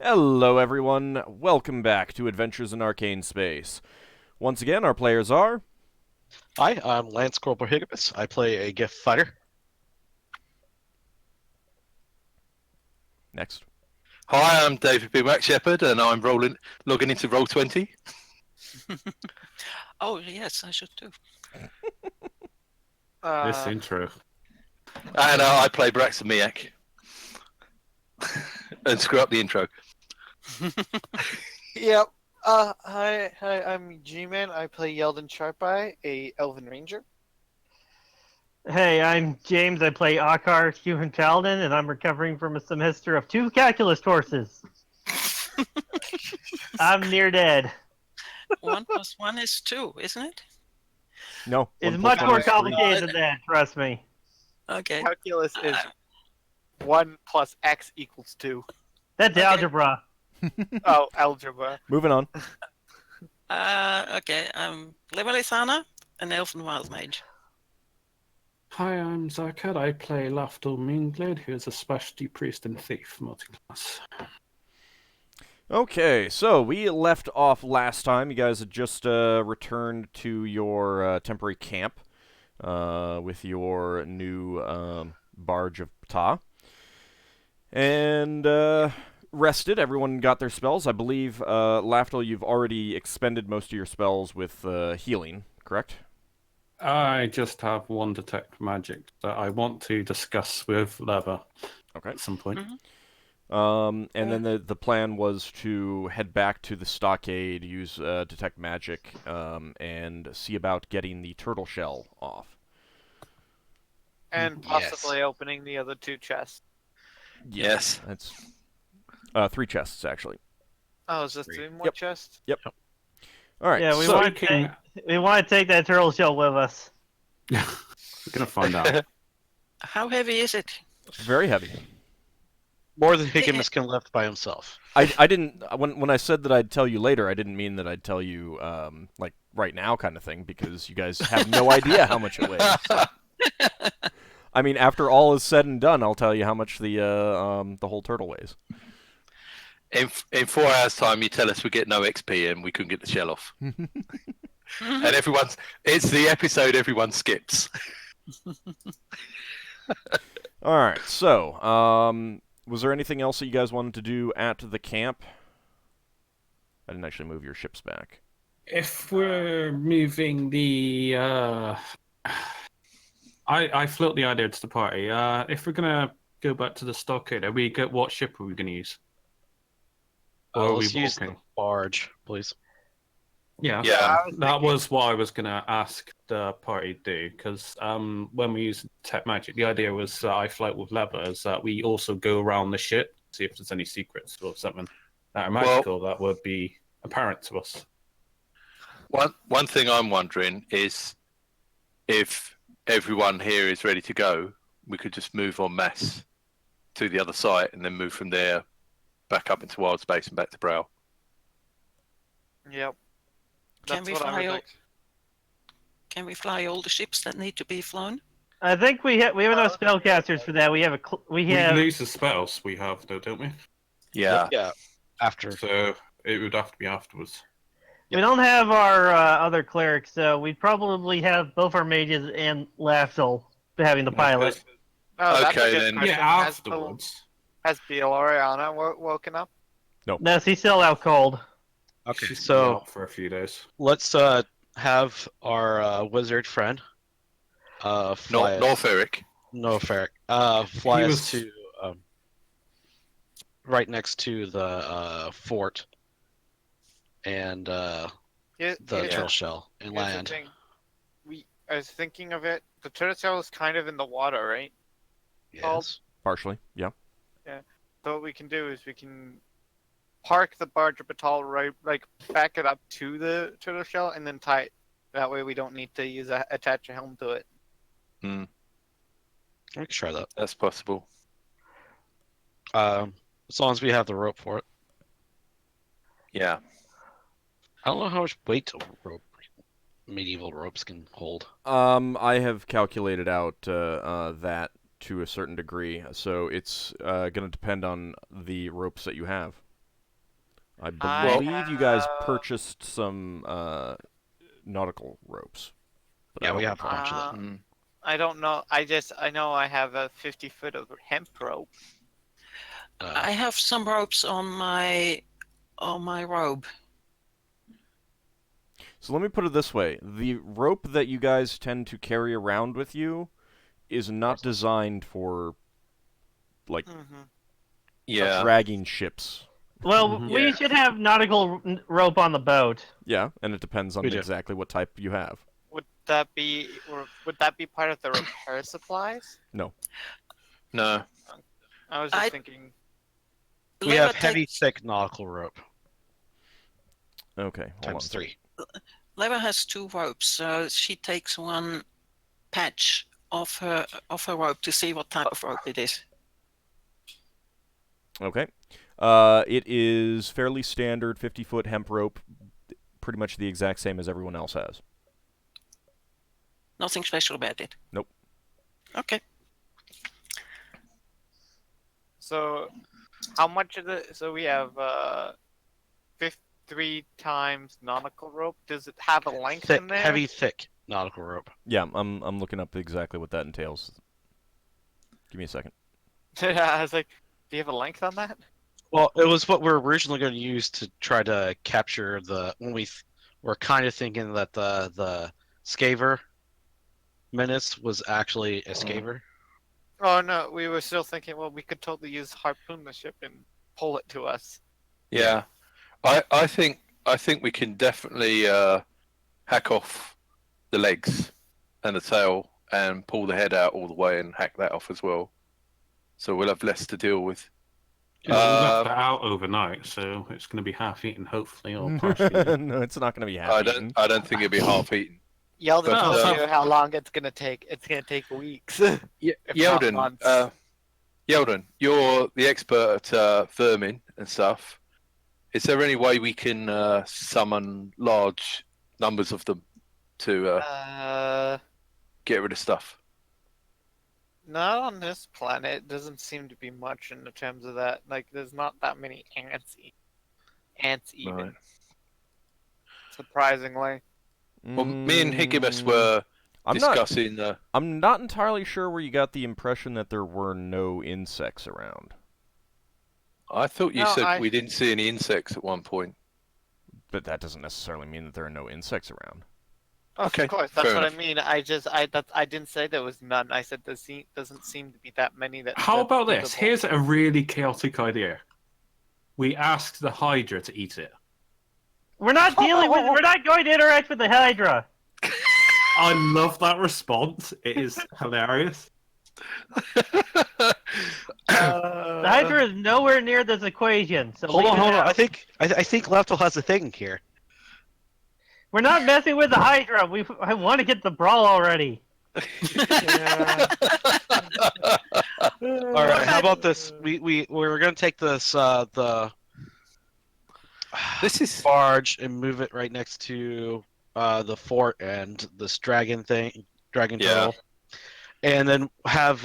Hello everyone, welcome back to Adventures in Arcane Space. Once again, our players are... Hi, I'm Lance Corporal Higgimus. I play a Giff fighter. Next. Hi, I'm David B. Mac Shepherd, and I'm logging into Roll20. Oh, yes, I should too. This intro. And I play Braxon Miak. And screw up the intro. Yep. Hi, I'm G-Man. I play Yeldan Sharpeye, a Elven Ranger. Hey, I'm James. I play Ockar, human paladin, and I'm recovering from a semester of 2 calculus courses. I'm near dead. 1 plus 1 is 2, isn't it? No. It's 1 plus much 1 more is 3. complicated than that, trust me. Okay. Calculus is 1 plus x equals 2. That's Okay. algebra. Oh, algebra. Moving on. Okay, I'm Levalithana, an elven wild mage. Hi, I'm Zarkad. I play Lafdul Moonglade, who is a specialty priest and thief multiclass. Okay, so we left off last time. You guys had just returned to your temporary camp with your new barge of Ptah. And rested. Everyone got their spells. I believe, Lafdul, you've already expended most of your spells with healing, correct? I just have one detect magic that I want to discuss with Leva at some point. Mhm. And then the plan was to head back to the stockade, use detect magic, and see about getting the turtle shell off. And possibly opening the other 2 chests. Yes. That's 3 chests actually. Oh, is this 3 more Yep. chests? Yep. All right. Yeah, we so, want to take that turtle shell with us. We're gonna find out. How heavy is it? very heavy. More than Higgimus can lift by himself. I didn't when I said that I'd tell you later. I didn't mean that I'd tell you like right now kind of thing, because you guys have no idea how much it weighs. I mean, after all is said and done, I'll tell you how much the whole turtle weighs. In 4 hours' time, you tell us we get no XP and we couldn't get the shell off. And it's the episode everyone skips. All right. So, was there anything else that you guys wanted to do at the camp? I didn't actually move your ships back. If we're moving the, I float the idea to the party. If we're gonna go back to the stockade, what ship are we gonna use? Or are we Let's use walking? the barge, please. Yeah, Yeah. that was what I was gonna ask the party to do, because when we use tech magic, the idea was that I float with Leva, is that we also go around the ship, see if there's any secrets or something that are magical that would be apparent to us. One thing I'm wondering is if everyone here is ready to go, we could just move en masse to the other site and then move from there back up into wild space and back to Brow. Yep. Can That's we what I fly would all? think. Can we fly all the ships that need to be flown? I think we have enough spellcasters for that. We have We lose the spells we have, though, don't we? Yeah. Yeah. After. So it would have to be afterwards. we don't have our other clerics, so we'd probably have both our mages and Lafdul having the pilot. Oh, that's a Okay, good then. question. Yeah, Has afterwards. Bieloriana woken up? No, she's still out cold. Okay, She's been so out for a few days. let's have our wizard friend fly North Eric. fly He us was- to right next to the fort and the turtle shell and Here's the land. thing. I was thinking of it. The turtle shell is kind of in the water, right? Yes. Partially, yeah. So what we can do is we can park the barge of Batal right, like back it up to the turtle shell and then tie it. That way we don't need to attach a helm to it. I can try that. That's possible. As long as we have the rope for it. Yeah. I don't know how much weight medieval ropes can hold. I have calculated out that to a certain degree, so it's going to depend on the ropes that you have. I I believe you guys have- purchased some nautical ropes. But I Yeah, we don't have a bunch of Uh, them. I don't know. I know I have a 50-foot of hemp rope. I have some ropes on my robe. So let me put it this way. The rope that you guys tend to carry around with you is not designed for, like, Mm-hmm. Yeah. dragging ships. Well, Mhm. we Yeah. should have nautical rope on the boat. Yeah, and it depends on We do. exactly what type you have. Would that be part of the repair supplies? No. I was just I- thinking. We have Leva heavy, takes- thick nautical rope. Okay, hold on. Times 3. Leva has 2 ropes, so she takes one patch of her rope to see what type of rope it is. Okay. It is fairly standard 50-foot hemp rope, pretty much the exact same as everyone else has. Nothing special about it. Nope. Okay. So, how much of the? So we have 3 times nautical rope. Does it have a length Thick, in there? heavy, thick nautical rope. Yeah, I'm looking up exactly what that entails. Give me a second. I was like, do you have a length on that? Well, it was what we're originally going to use to try to capture the. When we're kind of thinking that the scaver menace was actually a scaver. Oh no, we were still thinking. Well, we could totally use harpoon the ship and pull it to us. Yeah. I think we can definitely hack off the legs and the tail and pull the head out all the way and hack that off as well. So we'll have less to deal with. Yeah, we left that out overnight, so it's going to be half eaten, hopefully, or partially eaten. No, it's not going to be half I eaten. don't think it'd be half eaten. Yeldan But, told you how long it's gonna take. It's gonna take weeks. If not Yeldan, months. Yeldan, you're the expert at vermin and stuff. Is there any way we can summon large numbers of them to get rid of stuff? Not on this planet. Doesn't seem to be much in terms of that. Like, there's not that many ants. Ants even. Right. Surprisingly. Well, me and Higgimus were I'm discussing. I'm not entirely sure where you got the impression that there were no insects around. I thought you No, said I- we didn't see any insects at one point. But that doesn't necessarily mean that there are no insects around. Okay, Of course, that's fair what enough. I mean. I didn't say there was none. I said there doesn't seem to be that many that. How that's about this? visible. Here's a really chaotic idea. We ask the Hydra to eat it. We're not dealing with. We're not going to interact with the Hydra. I love that response. It is hilarious. The Hydra is nowhere near this equation. So Hold leave on, it hold on. out. I think Lafdul has a thing here. We're not messing with the Hydra. I want to get the brawl already. All right, how about this? We're gonna take this This is barge and move it right next to the fort and this dragon Yeah. turtle, and then have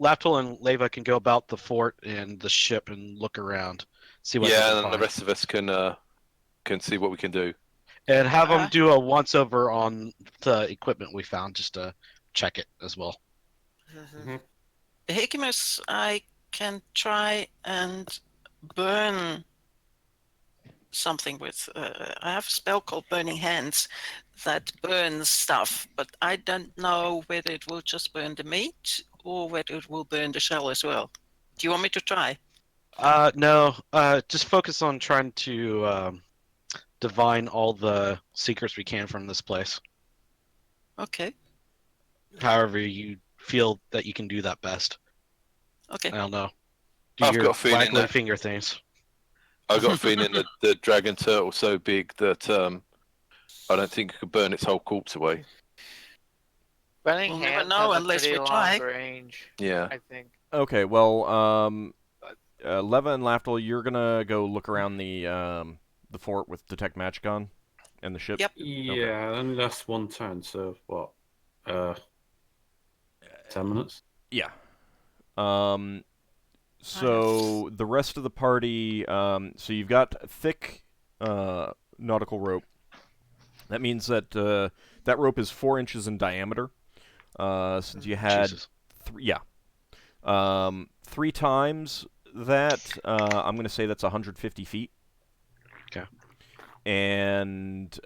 Lafdul and Leva can go about the fort and the ship and look around, see what they yeah, can and the find. rest of us can see what we can do. And have them do a once over on the equipment we found just to check it as well. Higgimus, I can try and burn something with. I have a spell called Burning Hands that burns stuff, but I don't know whether it will just burn the meat or whether it will burn the shell as well. Do you want me to try? No, just focus on trying to divine all the secrets we can from this place. Okay. However you feel that you can do that best. Okay. I don't know. Do I've your got a feeling waggly that- finger things. I've got a feeling that the dragon turtle's so big that I don't think it could burn its whole corpse away. Burning We'll never hands know has a unless pretty we long try. range, Yeah. I think. Okay, well, Leva and Lafdul, you're gonna go look around the fort with detect magic on, and the ship. Yep. Yeah, only lasts one turn, so what? 10 minutes? Yeah. So the rest of the party, so you've got thick nautical rope. That means that that rope is 4 inches in diameter. Since you had Jesus. 3 times that, I'm going to say that's 150 feet. Okay. And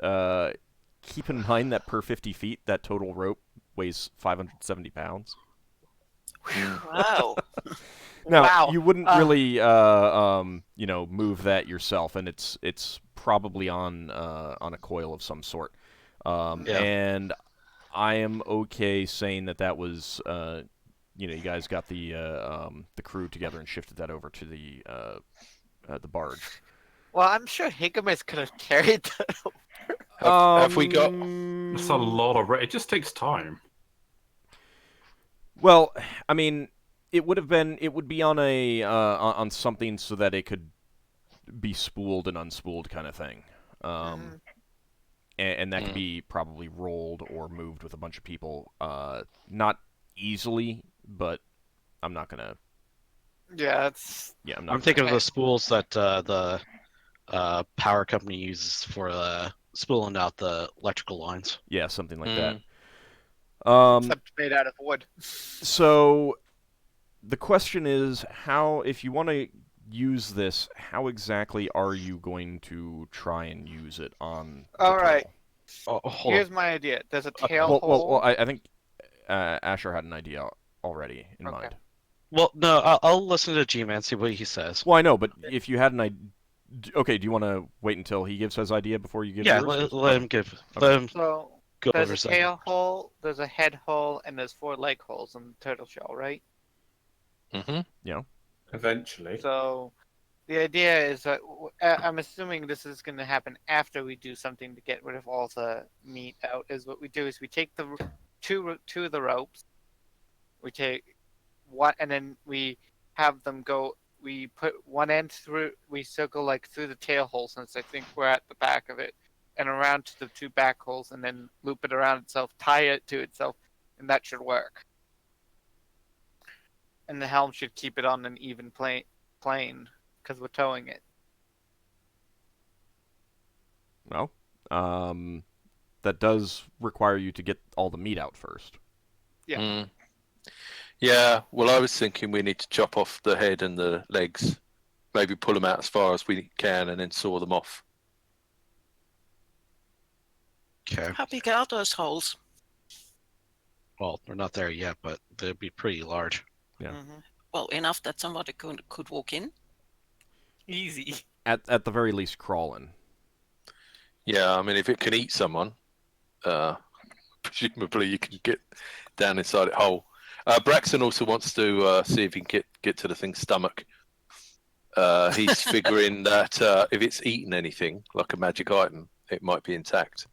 keep in mind that per 50 feet, that total rope weighs 570 pounds. Wow. Now, Wow. you wouldn't really, move that yourself, and it's probably on a coil of some sort. Yeah. And I am okay saying that was, you guys got the crew together and shifted that over to the barge. Well, I'm sure Higgimus could have carried that. Have we got? It's a lot of. It just takes time. Well, I mean, it would be on a on something so that it could be spooled and unspooled kind of thing. And that could be probably rolled or moved with a bunch of people. Not easily, but I'm not gonna. Yeah, it's. Yeah, I'm not. I'm thinking of the spools that the power company uses for spooling out the electrical lines. Yeah, something like Mm. that. Except made out of wood. So the question is, if you want to use this, how exactly are you going to try and use it on the All right. turtle? Oh, hold Here's on. my idea. There's a tail Well, hole. I think Asher had an idea already in Okay. mind. Well, no, I'll listen to G-Man, see what he says. Well, I know, but if you had an idea... Okay, do you want to wait until he gives his idea before you give Yeah, yours? let him give. Let him So go there's over a some. tail hole, there's a head hole, and there's 4 leg holes in the turtle shell, right? Mm-hmm. Eventually. So the idea is that I'm assuming this is going to happen after we do something to get rid of all the meat out. Is what we do is we take the two of the ropes, we take one, and then we have them go. We put one end through. We circle like through the tail hole, since I think we're at the back of it, and around to the 2 back holes, and then loop it around itself, tie it to itself, and that should work. And the helm should keep it on an even plane because we're towing it. Well, that does require you to get all the meat out first. Yeah. Mm. Yeah, well, I was thinking we need to chop off the head and the legs, maybe pull them out as far as we can, and then saw them off. Okay. How big are those holes? Well, we're not there yet, but they'd be pretty large. Yeah. Well, enough that somebody could walk in. Easy. At the very least, crawling. Yeah, I mean, if it can eat someone, presumably you can get down inside it whole. Braxon also wants to see if he can get to the thing's stomach. He's figuring that if it's eaten anything, like a magic item, it might be intact.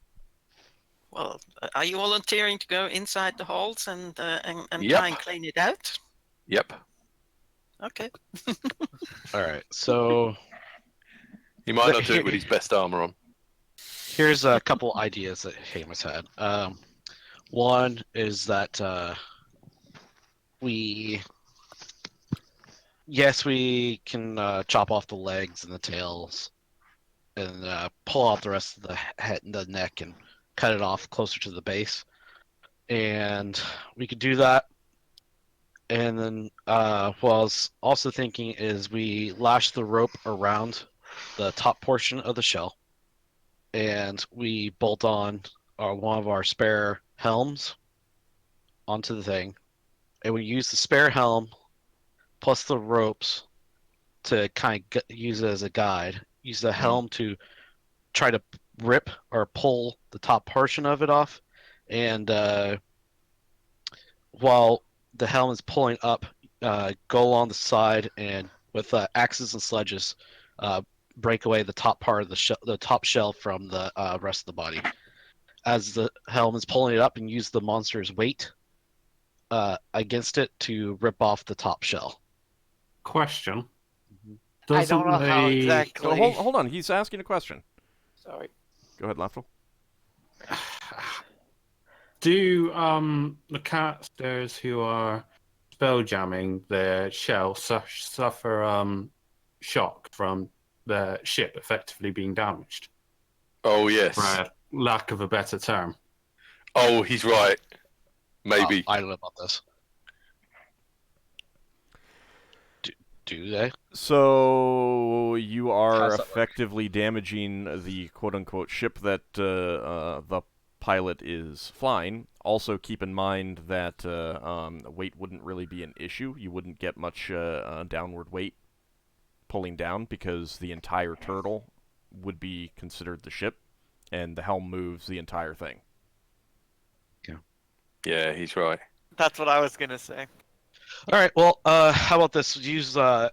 Well, are you volunteering to go inside the holes and Yep. try and clean it out? Yep. Okay. All right, so He might not do it with his best armor on. here's a couple ideas that Higgimus had. One is that we can chop off the legs and the tails and pull out the rest of the head and the neck and cut it off closer to the base. And we could do that. And then what I was also thinking is we lash the rope around the top portion of the shell, and we bolt on one of our spare helms onto the thing, and we use the spare helm plus the ropes to kind of use it as a guide. Use the helm to try to rip or pull the top portion of it off, and while the helm is pulling up, go along the side and with axes and sledges, break away the top part of the top shell from the rest of the body. As the helm is pulling it up, and use the monster's weight against it to rip off the top shell. Question. I don't know how So exactly. hold on, he's asking a question. Sorry. Go ahead, Lafdul. Do the casters who are spell jamming, the shell suffer shock from the ship effectively being damaged, Oh yes. for lack of a better term. Oh, he's right. Maybe. I don't know about this. Do they? So you are How's that work? effectively damaging the quote-unquote ship that the pilot is flying. Also, keep in mind that weight wouldn't really be an issue. You wouldn't get much downward weight pulling down because the entire turtle would be considered the ship, and the helm moves the entire thing. Yeah, he's right. That's what I was gonna say. All right. Well, how about this? Use our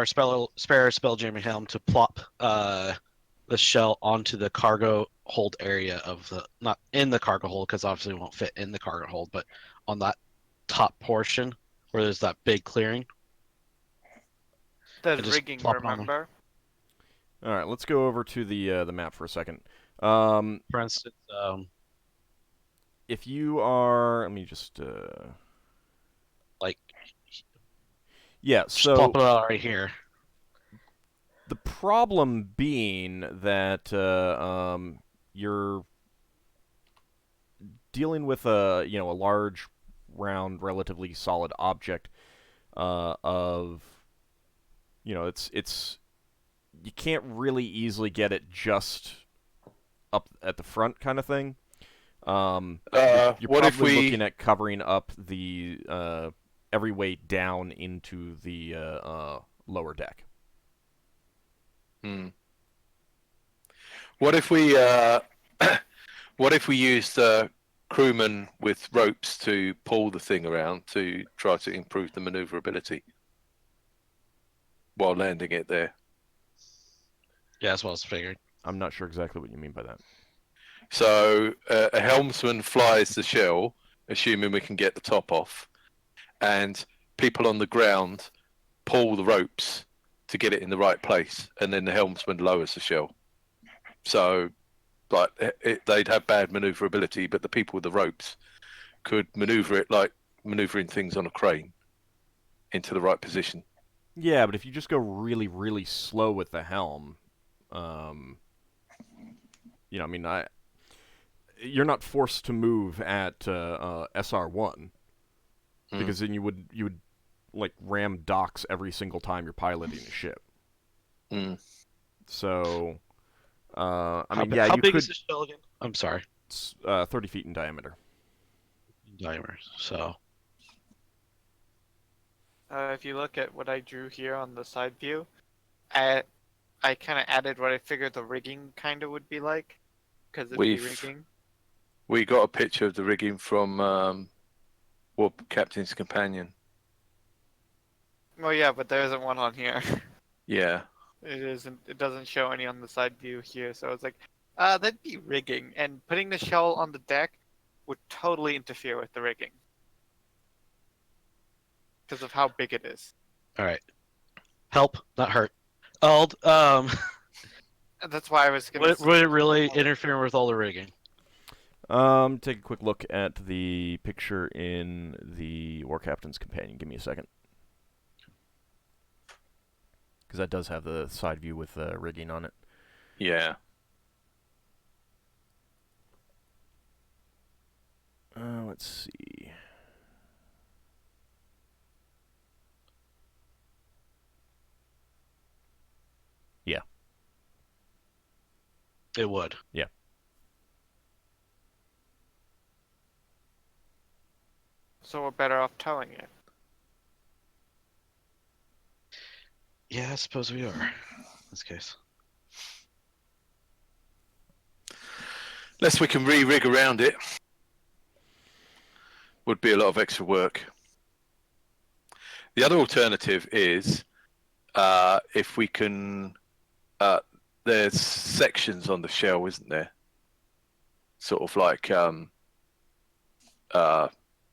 spare spell jamming helm to plop the shell onto the cargo hold area of the, not in the cargo hold because obviously it won't fit in the cargo hold, but on that top portion where there's that big clearing. The just rigging, plop it on them. remember? All right, let's go over to the map for a second. For instance, If you are, let me just like yeah. just So plop it out right here. the problem being that you're dealing with a large, round, relatively solid object of it's you can't really easily get it just up at the front kind of thing. You're What if probably we? looking at covering up the every way down into the lower deck. What if we? What if we used crewmen with ropes to pull the thing around to try to improve the maneuverability while landing it there? Yeah, that's what I was figuring. I'm not sure exactly what you mean by that. So a helmsman flies the shell, assuming we can get the top off, and people on the ground pull the ropes to get it in the right place, and then the helmsman lowers the shell. So, like, they'd have bad maneuverability, but the people with the ropes could maneuver it like maneuvering things on a crane into the right position. Yeah, but if you just go really, really slow with the helm, you're not forced to move at SR1 because then you would like ram docks every single time you're piloting a ship. So, How you big could. is the shell again? I'm sorry. It's 30 feet in diameter. Diameter. So If you look at what I drew here on the side view, I kind of added what I figured the rigging kind of would be like, because it'd be rigging. We got a picture of the rigging from Warp Captain's Companion. Well, yeah, but there isn't one on here. Yeah. It isn't. It doesn't show any on the side view here, so I was like, that'd be rigging, and putting the shell on the deck would totally interfere with the rigging because of how big it is. all right. Help, not hurt. Ald, And that's why I was gonna. would it really interfere with all the rigging? Take a quick look at the picture in the War Captain's Companion. Give me a second. Because that does have the side view with rigging on it. Yeah. Let's see. Yeah. It would. Yeah. So we're better off towing it. Yeah, I suppose we are. In this case. Unless we can re-rig around it. Would be a lot of extra work. The other alternative is if we can. There's sections on the shell, isn't there? Sort of like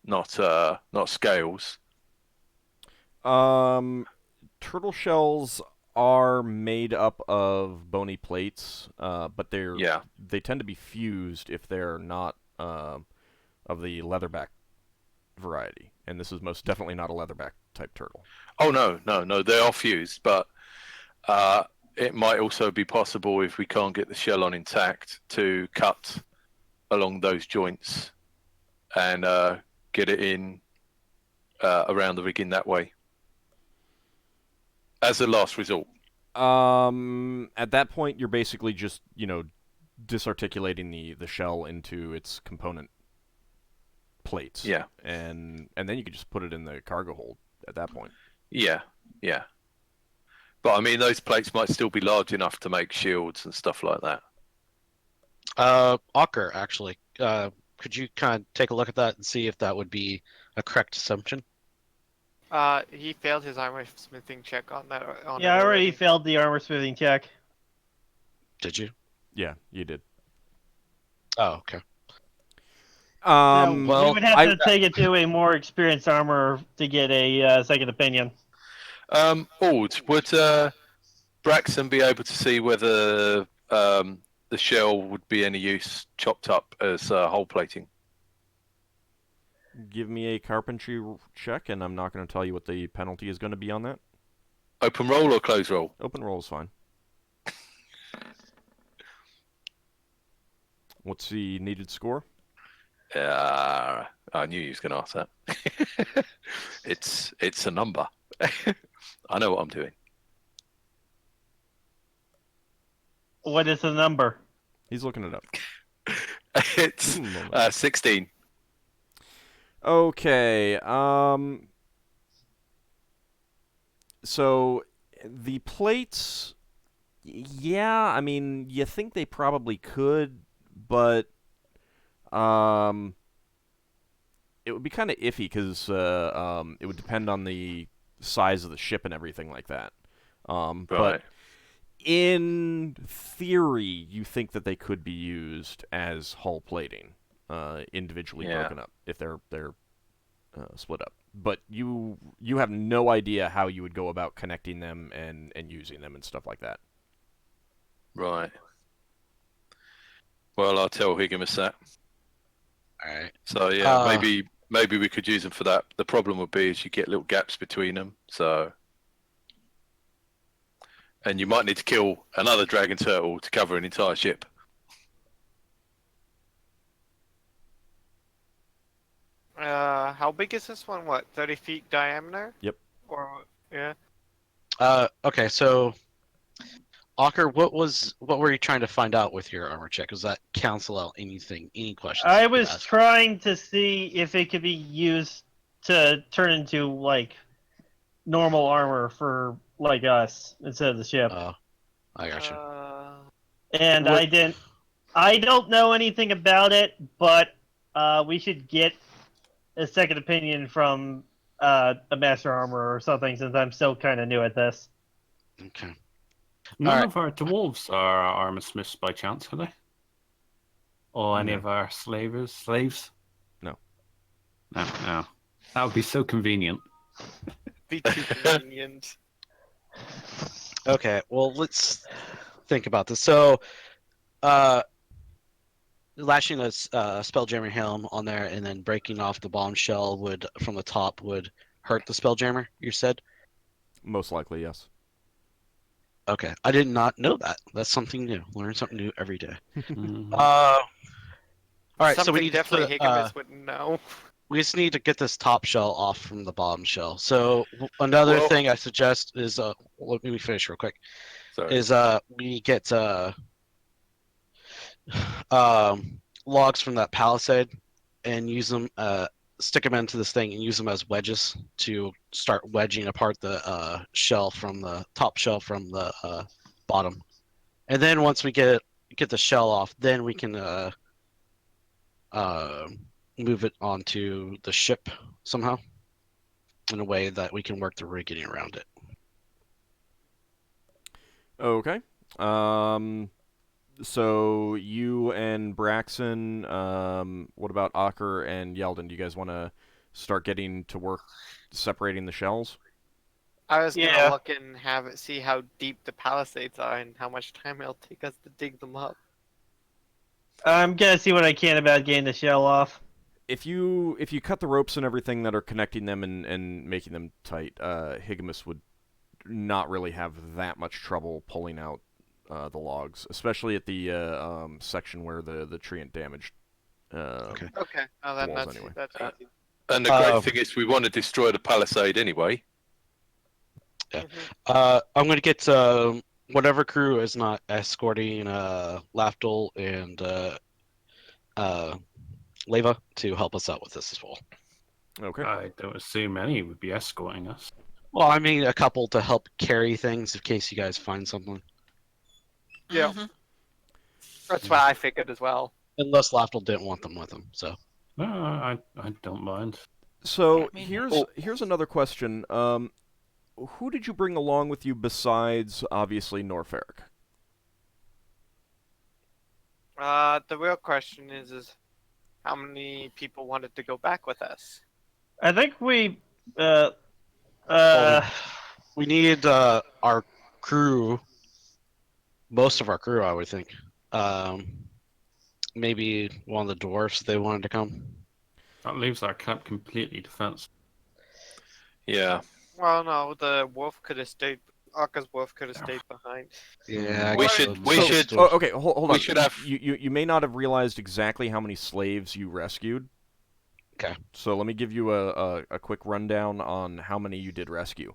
not scales. Turtle shells are made up of bony plates, but they tend to be fused if they're not of the leatherback variety, and this is most definitely not a leatherback type turtle. Oh no, they are fused, but it might also be possible if we can't get the shell on intact to cut along those joints and get it in around the rigging that way as a last resort. At that point, you're basically just disarticulating the shell into its component plates. Yeah. And then you could just put it in the cargo hold at that point. Yeah. But I mean, those plates might still be large enough to make shields and stuff like that. Ockar, actually, could you kind of take a look at that and see if that would be a correct assumption? He failed his armor smithing check on that. Yeah, I already failed the armor smithing check. Did you? Yeah, you did. Oh, okay. We would have to take it to a more experienced armor to get a second opinion. Ord, would Braxon be able to see whether the shell would be any use chopped up as hull plating? Give me a carpentry check, and I'm not going to tell you what the penalty is going to be on that. Open roll or close roll? Open roll is fine. What's the needed score? I knew you was going to ask that. It's a number. I know what I'm doing. What is the number? He's looking it up. It's 16. Okay. So the plates, yeah, I mean, you think they probably could, but it would be kind of iffy because it would depend on the size of the ship and everything like that. Right. But in theory, you think that they could be used as hull plating, individually broken up if they're split up. But you have no idea how you would go about connecting them and using them and stuff like that. Right. Well, I'll tell Higgimus that. All right. So yeah, maybe we could use them for that. The problem would be is you get little gaps between them. So, and you might need to kill another dragon turtle to cover an entire ship. How big is this one? What, 30 feet diameter? Yep. Or yeah. Okay, so Ockar, what were you trying to find out with your armor check? Was that cancel out anything, any questions? I was trying to see if it could be used to turn into like normal armor for like us instead of the ship. I got you. And I don't know anything about it, but we should get a second opinion from a master armor or something, since I'm still kind of new at this. Okay. None of our dwarves are armor smiths by chance, are they? Or any of our slaves? No. No. That would be so convenient. Be too convenient. Okay, well, let's think about this. So, lashing a Spelljammer helm on there and then breaking off the bombshell from the top would hurt the Spelljammer, you said? Most likely, yes. Okay, I did not know that. That's something new. Learn something new every day. Mhm. All right, Something so we need definitely to Higgimus wouldn't know. we just need to get this top shell off from the bottom shell. So another thing I suggest is let me finish real quick. Sorry. Is we get logs from that palisade and use them, stick them into this thing and use them as wedges to start wedging apart the shell from the top shell from the bottom. And then once we get the shell off, then we can move it onto the ship somehow in a way that we can work the rigging around it. Okay. So you and Braxon, what about Ockar and Yeldan? Do you guys want to start getting to work separating the shells? I was gonna look and see how deep the palisades are and how much time it'll take us to dig them up. I'm gonna see what I can about getting the shell off. if you cut the ropes and everything that are connecting them and making them tight, Higgimus would not really have that much trouble pulling out the logs, especially at the section where the tree and damaged. Okay. Okay. Oh, then Walls that's anyway. that's easy. And the great thing is we want to destroy the palisade anyway. Yeah. Mhm. I'm gonna get whatever crew is not escorting Lafdul and Leva to help us out with this as well. Okay. I don't assume any would be escorting us. Well, I mean, a couple to help carry things in case you guys find something. Yeah. Mhm. That's what I figured as well. Unless Lafdul didn't want them with him, so. No, I don't mind. So I mean, here's another question. Who did you bring along with you besides obviously Norfarik? The real question is how many people wanted to go back with us? I think we. We need our crew, most of our crew, I would think. Maybe one of the dwarfs, they wanted to come. That leaves our camp completely defensive. Yeah. Well, no, the wolf could have stayed. Ockar's wolf could have stayed behind. Yeah, We I guess should- so. we So- should- Oh, okay, hold We on. should have. You may not have realized exactly how many slaves you rescued. Okay. So let me give you a quick rundown on how many you did rescue.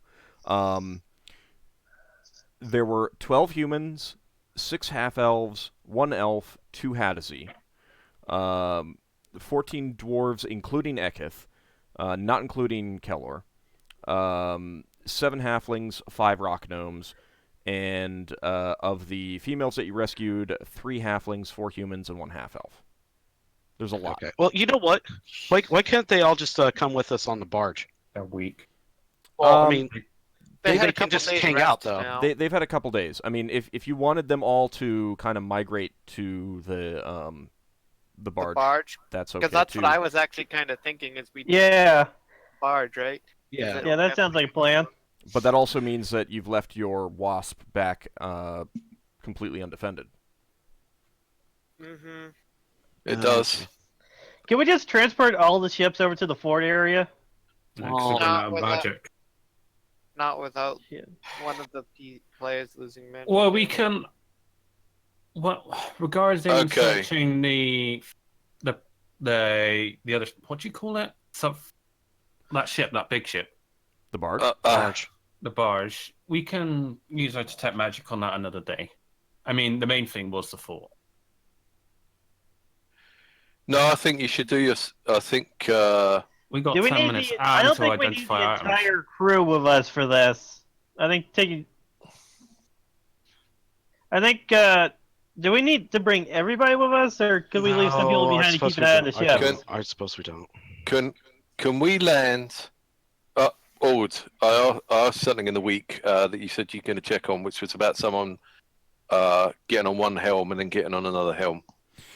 There were 12 humans, 6 half-elves, 1 elf, 2 Hadazee, 14 dwarves, including Ekith, not including Kellor, 7 halflings, 5 rock gnomes, and of the females that you rescued, 3 halflings, 4 humans, and 1 half-elf. There's a lot. Okay. Well, you know what? Why can't they all just come with us on the barge? They're weak. Well, I Um, mean, They had they a can couple just days hang rest out, though. now. They've had a couple days. I mean, if you wanted them all to kind of migrate to the the barge, barge, that's okay because that's too. what I was actually kind of thinking. Is we yeah. barge, right? Yeah. Yeah, that sounds like a plan. But that also means that you've left your wasp back completely undefended. Mm-hmm. It does. Can we just transport all the ships over to the fort area? Because they're Not not with that. magic. Not without Shit. one of the players losing men. Well, we can. Well, regarding Okay. searching the other, what do you call it? That ship, that big ship, The barge. Barge. the barge. We can use our detect magic on that another day. I mean, the main thing was the fort. No, I think you should do your. I think. We got Do we 10 need minutes I don't to think we need identify the items. entire crew with us for this. I think taking. I think. Do we need to bring everybody with us, or could we leave some people No, I behind to suppose keep we an eye on the don't. I ship? Can- I suppose we don't. Can we land? Ord, I asked something in the week that you said you're going to check on, which was about someone getting on one helm and then getting on another helm.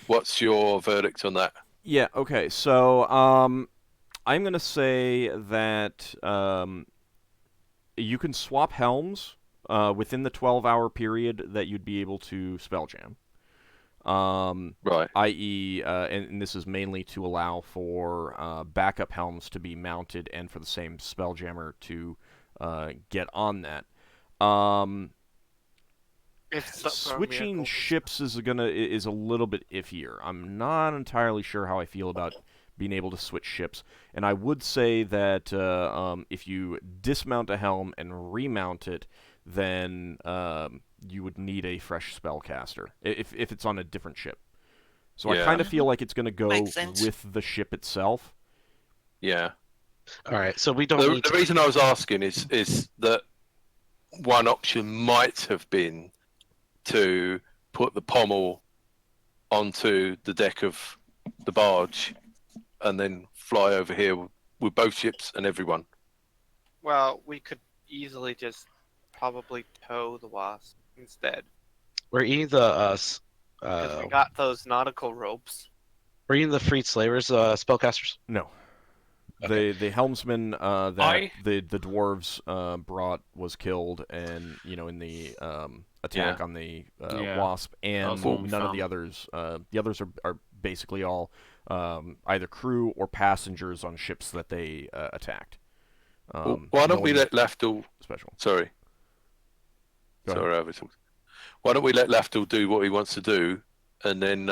What's your verdict on that? Yeah. Okay. So I'm gonna say that you can swap helms within the 12-hour period that you'd be able to spelljam. Right. I.e., and this is mainly to allow for backup helms to be mounted and for the same spelljammer to get on that. Switching ships is a little bit iffier. I'm not entirely sure how I feel about being able to switch ships, and I would say that if you dismount a helm and remount it, then you would need a fresh spellcaster if it's on a different ship. So I Yeah. kind of feel like it's going to go Makes sense. with the ship itself. Yeah. All right, so we don't The, need the to. reason I was asking is that one option might have been to put the pommel onto the deck of the barge and then fly over here with both ships and everyone. Well, we could easily just probably tow the wasp instead, We're eating the because we got those nautical ropes. we're eating the freed slavers spellcasters. No. Okay. The helmsman that I- the dwarves brought was killed, and in the attack Yeah. on the Yeah. wasp, and That's what we none of the found. others. The others are basically all either crew or passengers on ships that they attacked. Why don't we let Lafdul... Special. Sorry. Go ahead. Sorry, I overtalked. Why don't we let Lafdul do what he wants to do, and then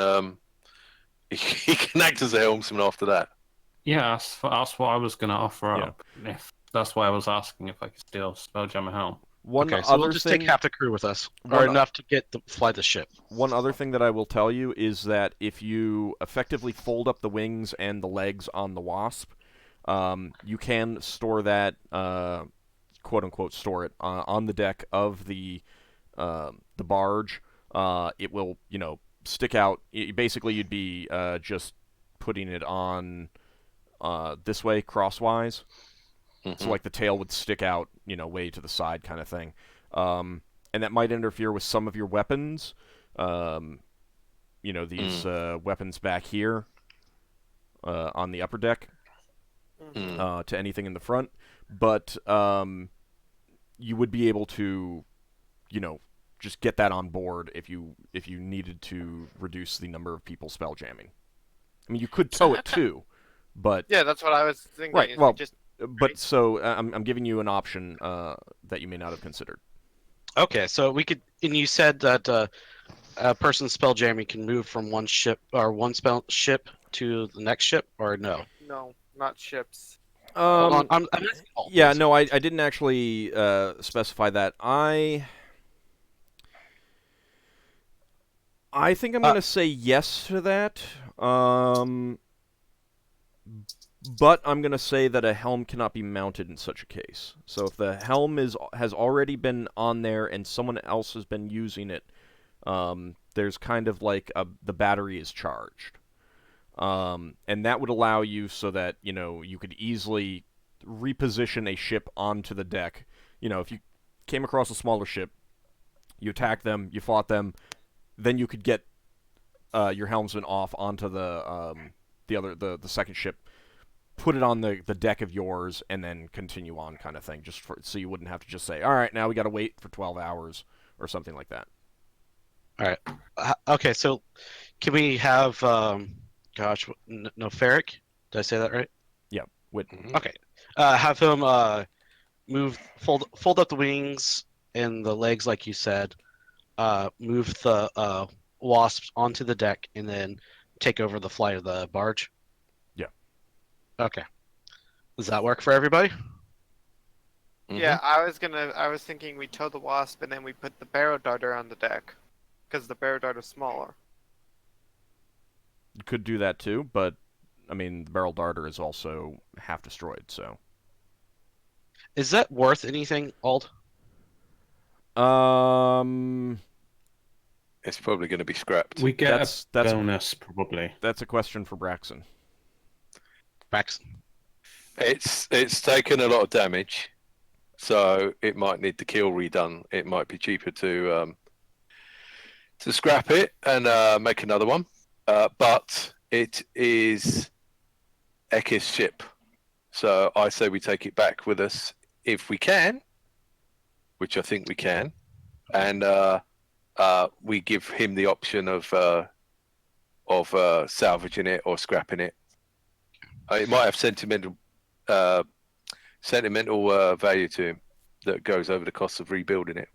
he can act as a helmsman after that. Yeah, that's what I was going to offer up. If that's why I was asking if I could steal Spelljammer helm. One Okay, so other we'll just thing, take half the crew with us, or enough to fly the ship. One other thing that I will tell you is that if you effectively fold up the wings and the legs on the Wasp, you can store that, quote-unquote, store it on the deck of the barge. It will, stick out. Basically, you'd be just putting it on this way, crosswise. Mm-hmm. So, like, the tail would stick out, way to the side kind of thing. And that might interfere with some of your weapons. These weapons back here on the upper deck to anything in the front. But you would be able to, just get that on board if you needed to reduce the number of people spell jamming. I mean, you could tow it too, but Yeah, that's what I was thinking. right. is Well, just but so I'm giving you an option that you may not have considered. Okay, so we could, and you said that a person spell jamming can move from one ship or one spell ship to the next ship, or no? no, not ships. Hold on, I'm asking all Yeah, things. no, I didn't actually specify that. I think I'm going to say yes to that. But I'm going to say that a helm cannot be mounted in such a case. So if the helm has already been on there and someone else has been using it, there's kind of like the battery is charged. And that would allow you so that, you could easily reposition a ship onto the deck. If you came across a smaller ship, you attacked them, you fought them, then you could get your helmsman off onto the second ship, put it on the deck of yours, and then continue on, kind of thing, so you wouldn't have to just say, all right, now we got to wait for 12 hours or something like that. All right. Okay, so can we have no Ferric? Did I say that right? Yeah. Okay. Have him fold up the wings and the legs, like you said. Move the wasps onto the deck, and then take over the flight of the barge. Yeah. Okay. Does that work for everybody? Yeah, I was thinking we tow the Wasp and then we put the Barrow Darter on the deck, because the Barrow Darter's smaller. You could do that too, but I mean, the barrel darter is also half destroyed, so. Is that worth anything, Ald? It's probably going to be scrapped. We get That's a bonus, probably. That's a question for Braxon. Braxon. It's taken a lot of damage, so it might need the kill redone. It might be cheaper to scrap it and make another one. But it is Ekis' ship, so I say we take it back with us if we can, which I think we can, and we give him the option of salvaging it or scrapping it. It might have sentimental value to him that goes over the cost of rebuilding it.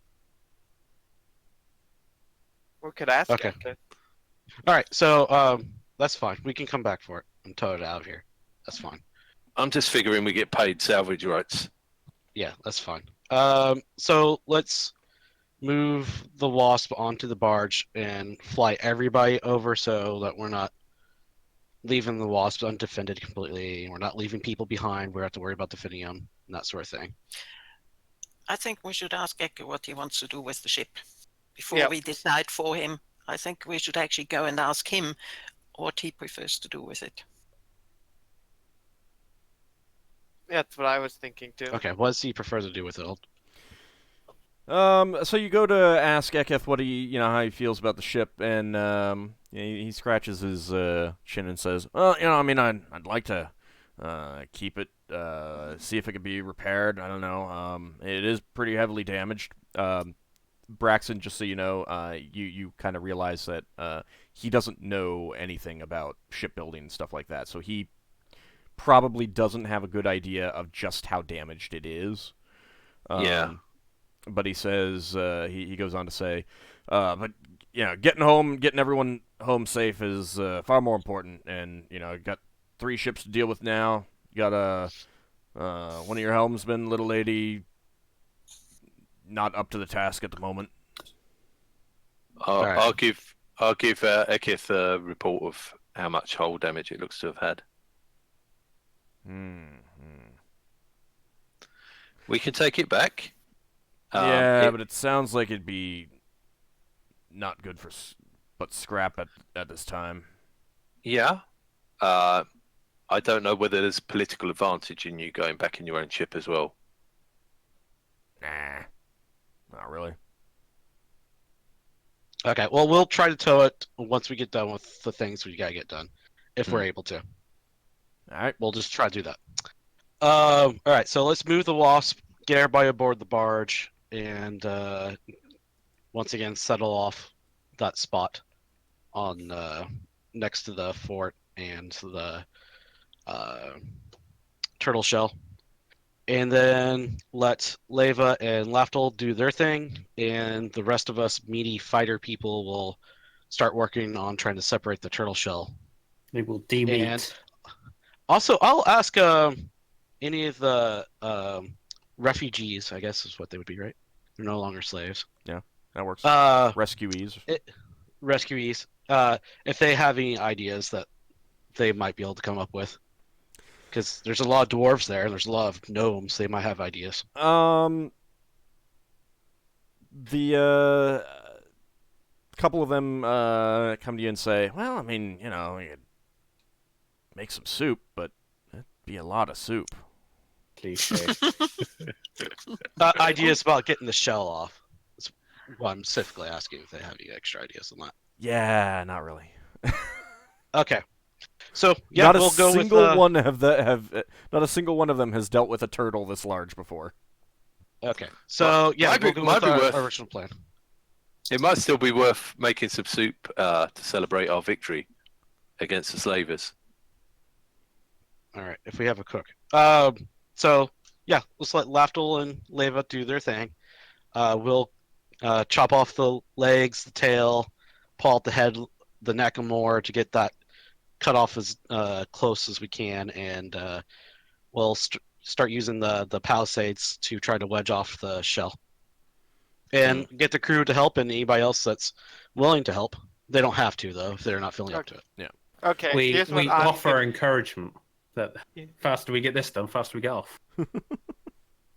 We could ask Okay. him. All right, so that's fine. We can come back for it and tow it out of here. That's fine. I'm just figuring we get paid salvage rights. Yeah, that's fine. So let's move the Wasp onto the barge and fly everybody over so that we're not leaving the Wasp undefended completely. We're not leaving people behind. We have to worry about defending them and that sort of thing. I think we should ask Eke what he wants to do with the ship before Yeah. we decide for him. I think we should actually go and ask him what he prefers to do with it. Yeah, that's what I was thinking too. Okay, what does he prefer to do with it? So you go to ask Eketh what how he feels about the ship, and he scratches his chin and says, "Well, I'd like to keep it, see if it could be repaired. I don't know. It is pretty heavily damaged. Braxon, just so you know, you kind of realize that he doesn't know anything about shipbuilding and stuff like that, so he probably doesn't have a good idea of just how damaged it is. Yeah. But he says, he goes on to say, but getting everyone home safe is far more important. And got 3 ships to deal with now. You got one of your helmsmen, little lady, not up to the task at the moment. I'll give Ekith a report of how much hull damage it looks to have had. We can take it back. But it sounds like it'd be not good but scrap at this time. Yeah. I don't know whether there's political advantage in you going back in your own ship as well. Nah, not really. Okay, well, we'll try to tow it once we get done with the things we gotta get done, if we're able to. All right. We'll just try to do that. All right, so let's move the Wasp, get everybody aboard the barge, and once again settle off that spot on next to the fort and the turtle shell, and then let Leva and Lafdul do their thing, and the rest of us meaty fighter people will start working on trying to separate the turtle shell. They will demeat. And also, I'll ask any of the refugees, I guess is what they would be, right? They're no longer slaves. Yeah, that works. Rescuees. Rescuees. If they have any ideas that they might be able to come up with. Because there's a lot of dwarves there, there's a lot of gnomes, they might have ideas. The couple of them come to you and say, well, I mean, you could make some soup, but it'd be a lot of soup. Cliche. Ideas about getting the shell off. That's what I'm specifically asking, if they have any extra ideas on that. Yeah, not really. Okay. So yeah, not we'll a go single with one not a single one of them has dealt with a turtle this large before. Okay. So yeah, we'll go with our original plan. It might still be worth making some soup to celebrate our victory against the slavers. All right, if we have a cook. So yeah, let's let Lafdul and Leva do their thing. We'll chop off the legs, the tail, pull out the head, the neck, and more to get that cut off as close as we can, and we'll start using the palisades to try to wedge off the shell. And get the crew to help, and anybody else that's willing to help. They don't have to, though, if they're not feeling up to it. Yeah. Okay. We here's what offer encouragement that faster we get this done, faster we get off.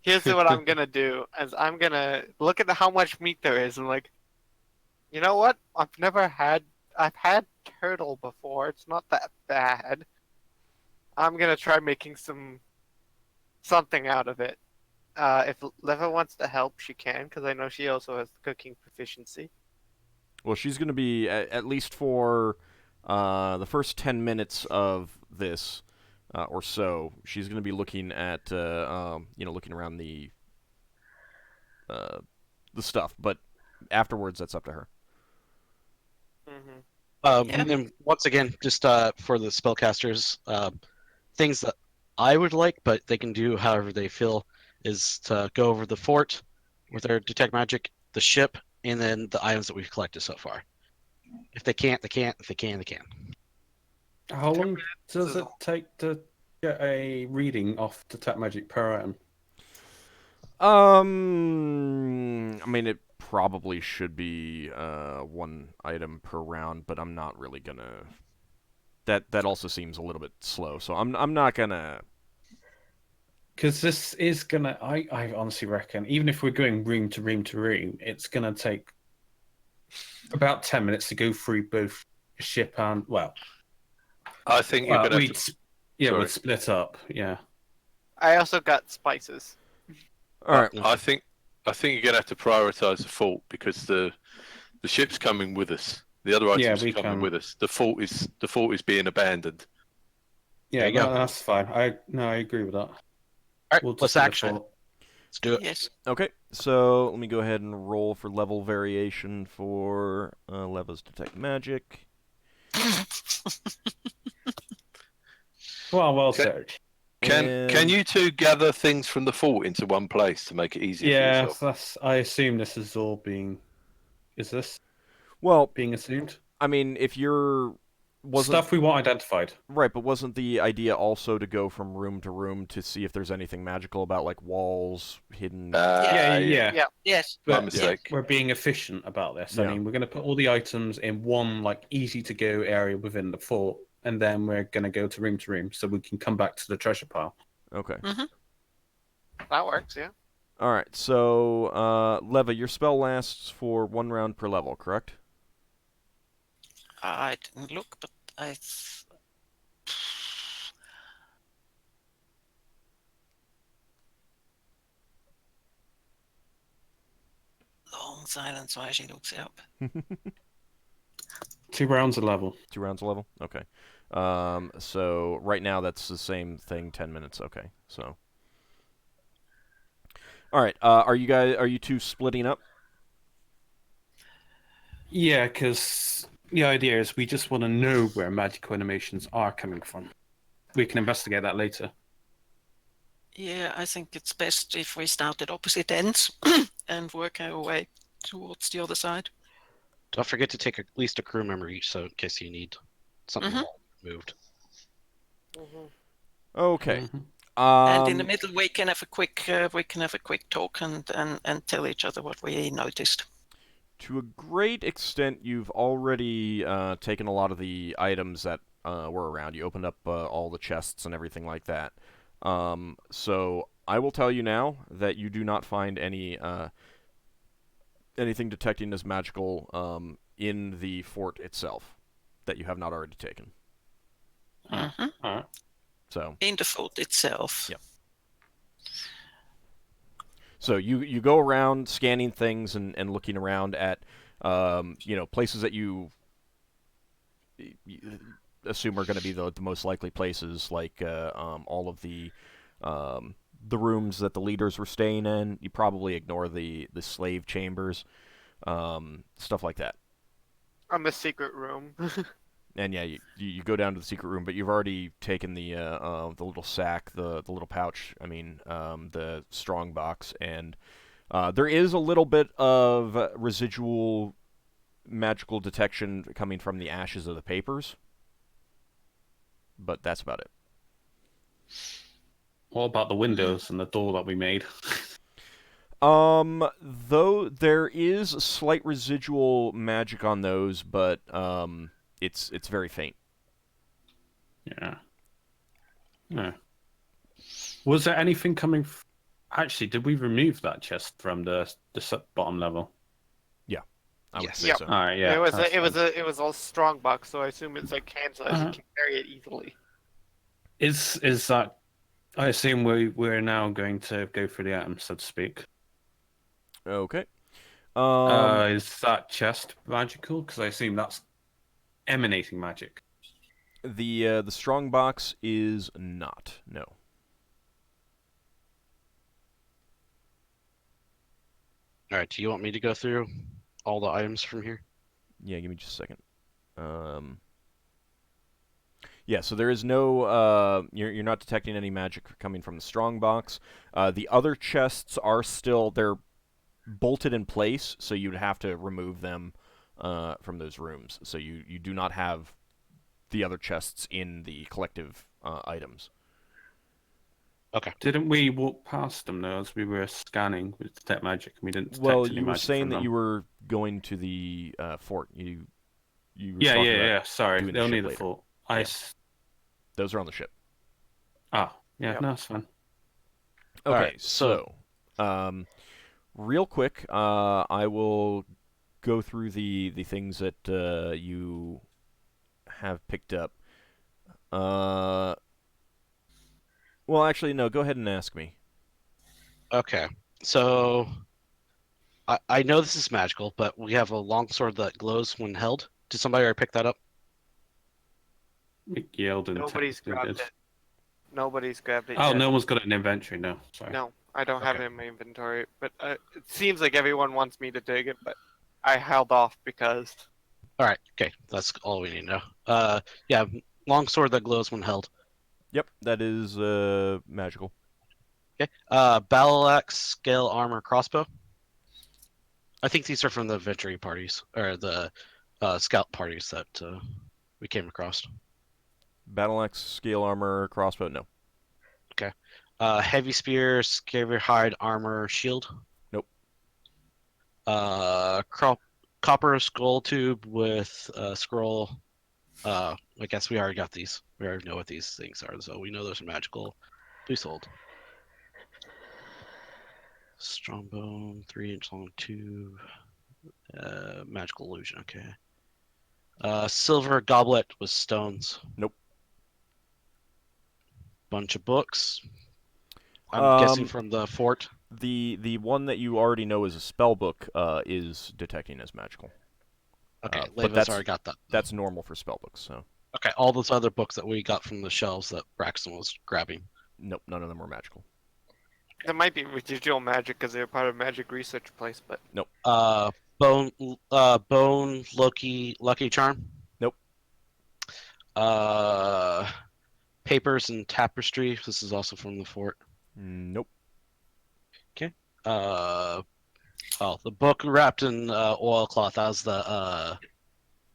Here's what I'm gonna do: is I'm gonna look at how much meat there is, and like, you know what? I've had turtle before. It's not that bad. I'm gonna try making something out of it. If Leva wants to help, she can, because I know she also has cooking proficiency. Well, she's going to be, at least for the first 10 minutes of this or so, she's going to be looking at, looking around the stuff. But afterwards, that's up to her. Mm-hmm. And then once again, just for the spellcasters, things that I would like, but they can do however they feel, is to go over the fort with their detect magic, the ship, and then the items that we've collected so far. If they can't, they can't. If they can, they can. How long does it take to get a reading off detect magic per item? I mean, it probably should be 1 item per round, but I'm not really gonna. That also seems a little bit slow, so I'm not gonna. Because this is gonna, I honestly reckon, even if we're going room to room to room, it's gonna take about 10 minutes to go through both ship and I think you're gonna. we'd split up. Yeah. I also got spices. All right. I think you're gonna have to prioritize the fort because the ship's coming with us. The other items are coming with us. The fort is being abandoned. Yeah, that's fine. I agree with that. All right, let's action. Let's do it. Yes. Okay. So let me go ahead and roll for level variation for Leva's detect magic. Well Okay. searched. Can And- you two gather things from the fort into one place to make it easier for Yeah, yourself? that's. I assume this is all being. Is this Well, being assumed? I mean, if you're wasn't Stuff we want identified. right, but wasn't the idea also to go from room to room to see if there's anything magical about like walls, hidden? Yeah. Yes. My But mistake. we're being efficient about this. Yeah. I mean, we're going to put all the items in one like easy to go area within the fort, and then we're going to go to room, so we can come back to the treasure pile. Okay. That works, yeah. All right. So, Leva, your spell lasts for 1 round per level, correct? I didn't look, but I. Long silence while she looks it up. 2 rounds a level. 2 rounds a level. Okay. So right now that's the same thing. 10 minutes. Okay. So. All right. Are you two splitting up? Yeah, because the idea is we just want to know where magical animations are coming from. We can investigate that later. Yeah, I think it's best if we start at opposite ends and work our way towards the other side. Don't forget to take at least a crew member each, so in case you need something moved. Okay. Mhm. And in the middle, we can have a quick talk and tell each other what we noticed. To a great extent, you've already taken a lot of the items that were around. You opened up all the chests and everything like that. So I will tell you now that you do not find anything detecting as magical in the fort itself that you have not already taken. Alright. So In the fort itself. Yep. So you go around scanning things and looking around at places that you assume are going to be the most likely places, like all of the rooms that the leaders were staying in. You probably ignore the slave chambers, stuff like that. On the secret room. And yeah, you go down to the secret room, but you've already taken the little sack, the little pouch. I mean, the strong box, and there is a little bit of residual magical detection coming from the ashes of the papers, but that's about it. What about the windows and the door that we made? Though there is slight residual magic on those, but it's very faint. Yeah. No. Was there anything coming? Actually, did we remove that chest from the bottom level? I would Yes. say Yep. so. All right. Yeah. it was a strong box, so I assume it's like handless. Uh-huh. You can carry it easily. Is that? I assume we're now going to go through the items, so to speak. Okay. Is that chest magical? Because I assume that's emanating magic. The strong box is not. No. All right, do you want me to go through all the items from here? Yeah, give me just a second. Yeah, so there is no. You're not detecting any magic coming from the strong box. The other chests are still they're bolted in place, so you'd have to remove them from those rooms. So you do not have the other chests in the collective items. Okay. Didn't we walk past them though as we were scanning with detect magic? And we didn't detect Well, any you were magic saying from that them. you were going to the fort. You were Yeah, talking yeah, about yeah. Sorry, doing the only ship the later. fort. Yeah. Those are on the ship. Yeah, Yep. no, it's fine. Okay, Alright, so real quick, I will go through the things that you have picked up. Well, actually, no. Go ahead and ask me. Okay. So I know this is magical, but we have a longsword that glows when held. Did somebody already pick that up? Yeldan Nobody's technically grabbed did. it. Nobody's grabbed it Oh, yet. no one's got it in inventory. No, sorry. No, I don't have Okay. it in my inventory, but it seems like everyone wants me to take it, but I held off because All right. Okay. That's all we need to know. Yeah. Long sword that glows when held. Yep, that is magical. Okay. Battle axe, scale armor, crossbow. I think these are from the victory parties or the scout parties that we came across. Battle axe, scale armor, crossbow. No. Heavy spear, scaver hide, armor, shield. Nope. Copper skull tube with scroll. I guess we already got these. We already know what these things are, so we know those are magical. Please hold. Strongbone, 3-inch long tube. Magical illusion. Okay. Silver goblet with stones. Nope. Bunch of books. I'm guessing from the fort. The one that you already know is a spell book is detecting as magical. Okay, but Leva's already got that. That's normal for spell books. So. Okay, all those other books that we got from the shelves that Braxon was grabbing. Nope, none of them were magical. there might be residual magic because they're part of magic research place, but Nope. Bone, lucky charm. Nope. Papers and tapestry. This is also from the fort. Nope. Okay. The book wrapped in oilcloth. That was the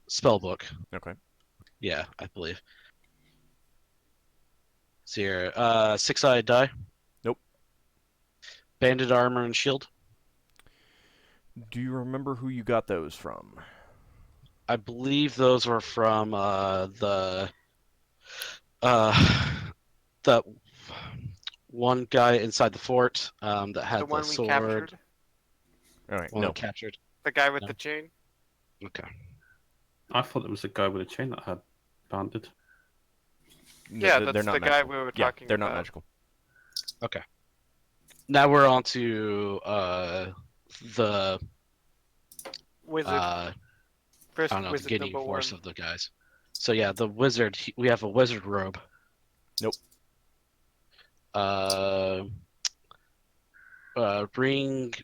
spell book. Okay. Yeah, I believe. See here. Six-eyed die. Nope. Banded armor and shield. Do you remember who you got those from? I believe those were from the one guy inside the fort that had the one we sword. captured, All right. One No. we captured. the guy with No. the chain. Okay. I thought there was a guy with a chain that had banded. No, Yeah, they're that's not the guy magical. we were Yeah, talking they're not about. magical. Now we're on to the Wizard, I first don't know, the wizard getting number force one. of the guys. So yeah, the wizard. We have a wizard robe. Nope. Ring,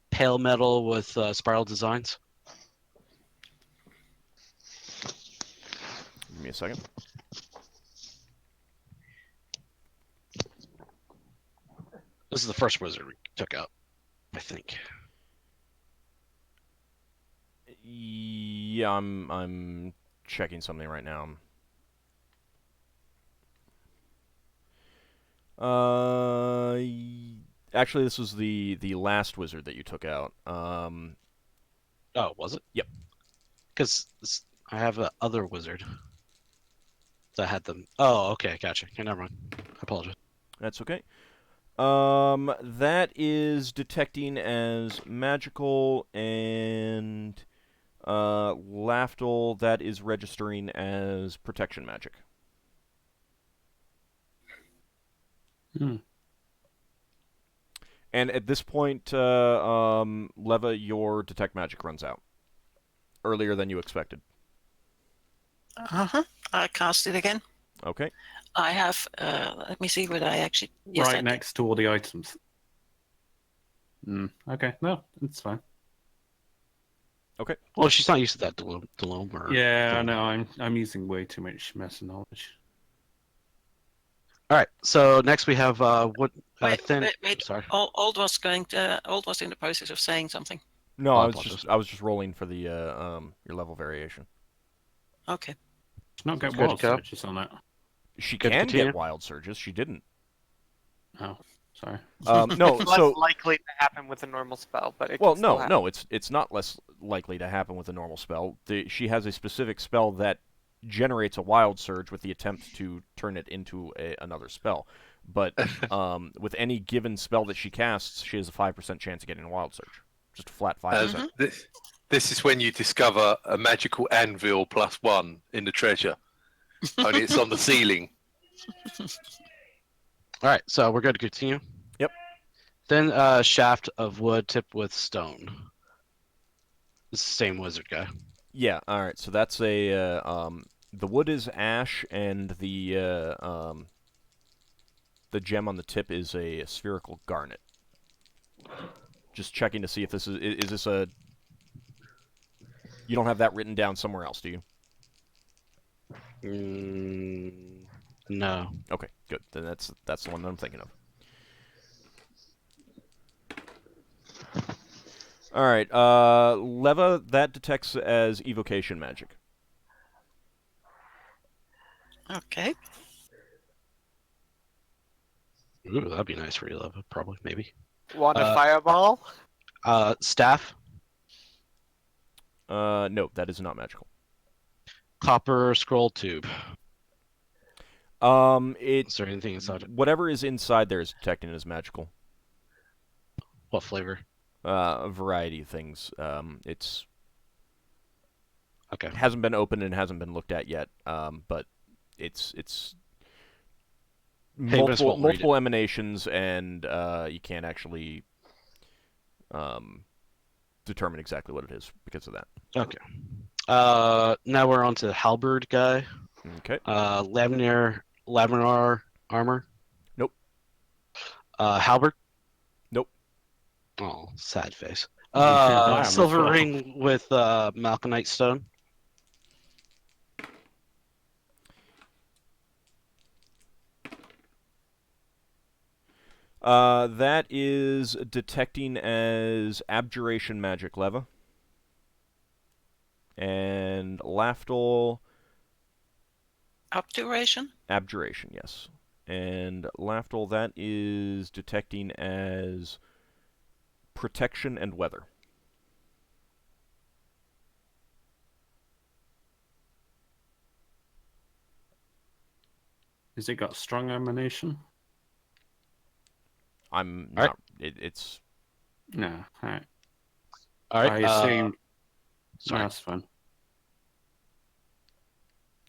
pale metal with spiral designs. Give me a second. This is the first wizard we took out, I think. Yeah, I'm checking something right now. Actually, this was the last wizard that you took out. Oh, was it? Yep. Because I have a other wizard that had them. Oh, okay, gotcha. Okay, never mind. I apologize. That's okay. That is detecting as magical, and Lafdul, that is registering as protection magic. Hmm. And at this point, Leva, your detect magic runs out earlier than you expected. I cast it again. Okay. I have. Let me see what I actually. Yes, I Right did. next to all the items. Okay, no, it's fine. Well, she's not used to that Delome or... Yeah, I know. I'm using way too much meta knowledge. All right, so next we have wood Wait, thin. wait. Sorry. Old was going to. Old was in the process of saying something. No, Oh, I I was just rolling for the your level variation. Okay. Not Sounds get good, wild Cap. searches on it. She Good to can continue. get wild surges. She didn't. Oh, sorry. No, It's less so likely to happen with a normal spell, but it well, can still no, happen. no, it's not less likely to happen with a normal spell. She has a specific spell that generates a wild surge with the attempt to turn it into another spell. But with any given spell that she casts, she has a 5% chance of getting a wild surge. Just a flat 5%. This is when you discover a magical anvil +1 in the treasure. Only it's on the ceiling. All right, so we're good to continue. Yep. Then shaft of wood tipped with stone. It's the same wizard guy. Yeah. All right. So that's a the wood is ash, and the the gem on the tip is a spherical garnet. Just checking to see if this is this a... You don't have that written down somewhere else, do you? No. Okay, good. Then that's the one that I'm thinking of. All right, Leva, that detects as evocation magic. Okay. Ooh, that'd be nice for you, Leva. Probably, maybe. Want a fireball? Staff, No, that is not magical. copper scroll tube. Is there anything inside it? Whatever is inside there is detecting as magical. What flavor? A variety of things. It's Okay. hasn't been opened and hasn't been looked at yet. But it's Higgimus won't read multiple emanations, and you can't actually determine exactly what it is because of that. Okay. Now we're on to the halberd guy. Okay. Laminar armor. Nope. Halberd. Nope. Oh, sad face. I am as Silver well. ring with malachite stone. That is detecting as abjuration magic, Leva. And Lafdul... Obturation? Abjuration, yes. And Lafdul, that is detecting as protection and weather. Has it got strong emanation? I'm All right. not... It's... No. Alright. All right. I assume. sorry. That's fine.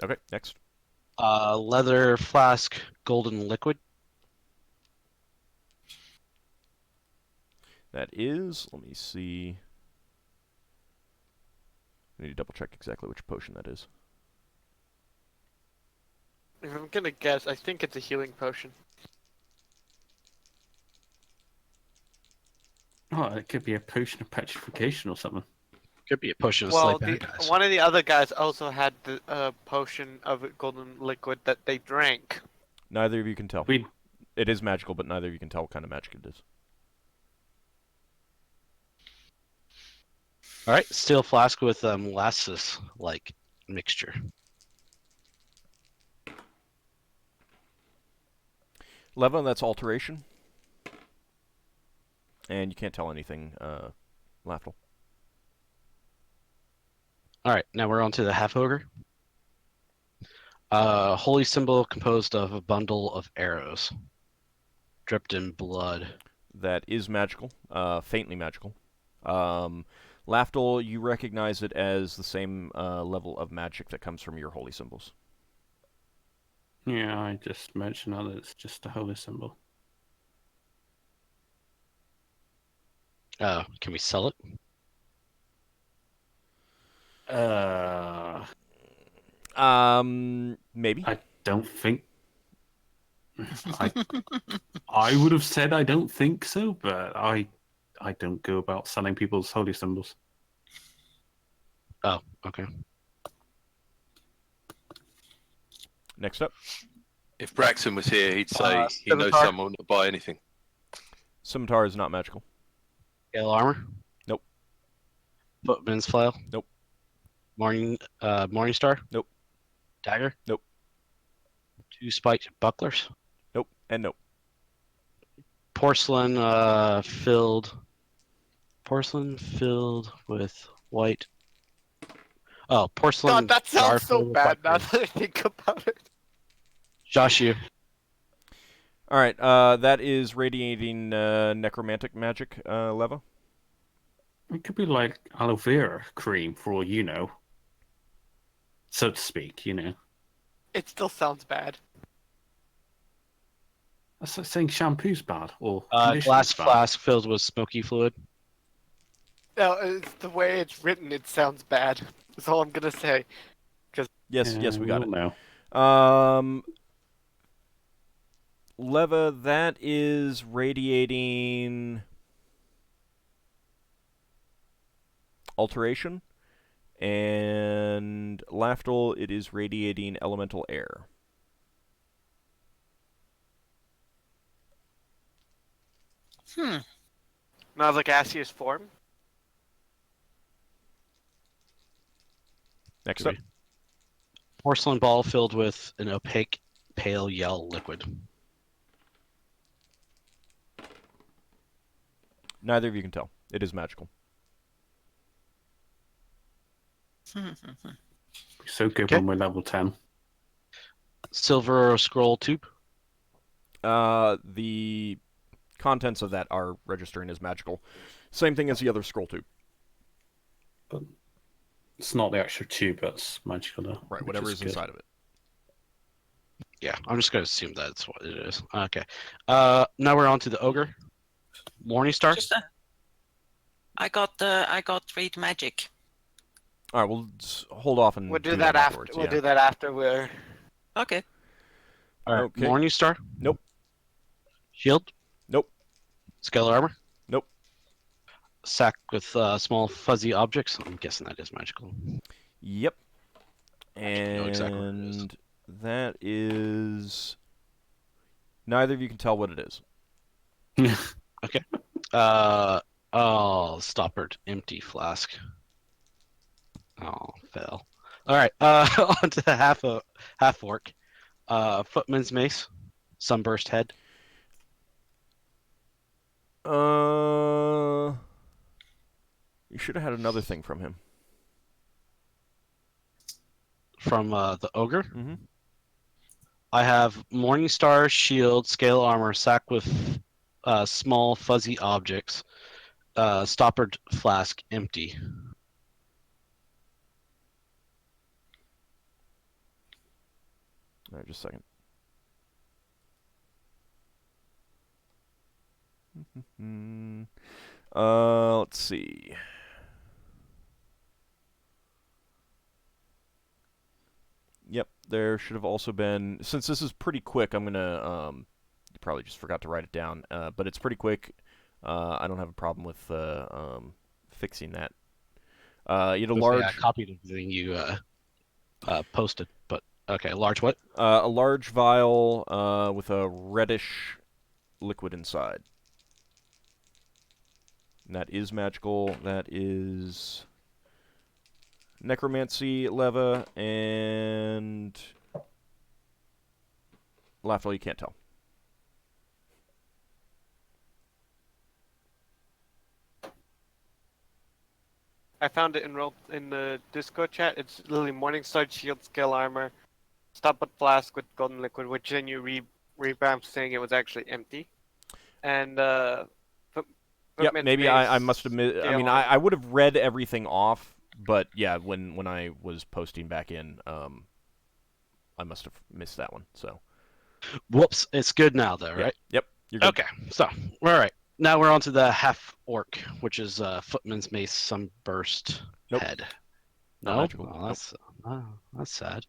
Okay, next. Leather flask, golden liquid. That is... Let me see... I need to double check exactly which potion that is. If I'm gonna guess, I think it's a healing potion. Oh, it could be a potion of petrification or something. Could be a potion of Well, slay bad guys. one of the other guys also had the potion of golden liquid that they drank. Neither of you can tell. We It is magical, but neither of you can tell what kind of magic it is. All right. Steel flask with molasses like mixture. Leva, that's alteration. And you can't tell anything, Lafdul. All right. Now we're on to the half ogre. Holy symbol composed of a bundle of arrows, dripped in blood. That is magical, faintly magical. Lafdul, you recognize it as the same level of magic that comes from your holy symbols. Yeah, I just mentioned that it's just a holy symbol. Can we sell it? Maybe. I don't think. I would have said I don't think so, but I don't go about selling people's holy symbols. Oh, okay. Next up, If Braxon was here, he'd say he knows Scimitar. someone to buy anything. Scimitar is not magical. Gale armor. Nope. Footman's flail. Nope. Morningstar. Nope. Dagger. Nope. 2 spiked bucklers. Nope. And nope. Porcelain filled with white. Oh, porcelain. God, that jar sounds so filled with bad white now grain. that I think about it. Josh, you. All right, that is radiating necromantic magic, Leva. It could be like aloe vera cream, for all you know, so to speak. You know, It still sounds bad. that's like saying shampoo's bad or Glass conditioner's bad. flask filled with smoky fluid. No, it's the way it's written. It sounds bad. That's all I'm gonna say. Yes, yes, we got it. Know. Leva, that is radiating alteration, and Lafdul, it is radiating elemental air. Another gaseous form. Next up. Porcelain ball filled with an opaque, pale yellow liquid. Neither of you can tell. It is magical. So good Okay. when we're level 10. Silver scroll tube. The contents of that are registering as magical. Same thing as the other scroll tube. But it's not the actual tube that's magical, though. Right, which whatever is good. inside of it. Yeah, I'm just going to assume that's what it is. Okay. Now we're on to the ogre. Morningstar. Just I got read magic. All right, we'll hold off and We'll do that after. afterwards. We'll yeah. do that after we're. Okay. All right. Okay. Morningstar. Nope. Shield. Nope. Scalar armor. Nope. Sack with small fuzzy objects. I'm guessing that is magical. Yep. Actually know exactly what it is. And that is. Neither of you can tell what it is. Stoppered empty flask. Oh, fail. All right. On to the half orc. Footman's mace. Sunburst head. You should have had another thing from him. From the ogre. Mm-hmm. I have Morningstar shield, scale armor, sack with small fuzzy objects, stoppered flask empty. All right, just a second. Let's see. Yep, there should have also been. Since this is pretty quick, I'm gonna. You probably just forgot to write it down, but it's pretty quick. I don't have a problem with fixing that. You had a large. Yeah, I copied everything you posted, but okay, large what? A large vial with a reddish liquid inside. And that is magical. That is necromancy, leva, and Lafdul, you can't tell. I found it enrolled in the Discord chat. It's literally Morningstar shield, scale armor, stoppered flask with golden liquid, which then you revamped saying it was actually empty, and Yep, maybe I must have. I mean, I would have read everything off, but yeah, when I was posting back in, I must have missed that one. So. Whoops, it's good now though, right? Yep. You're good. Okay, so all right. Now we're on to the half orc, which is Footman's mace, sunburst Nope. head. Not No, magical. oh, that's sad.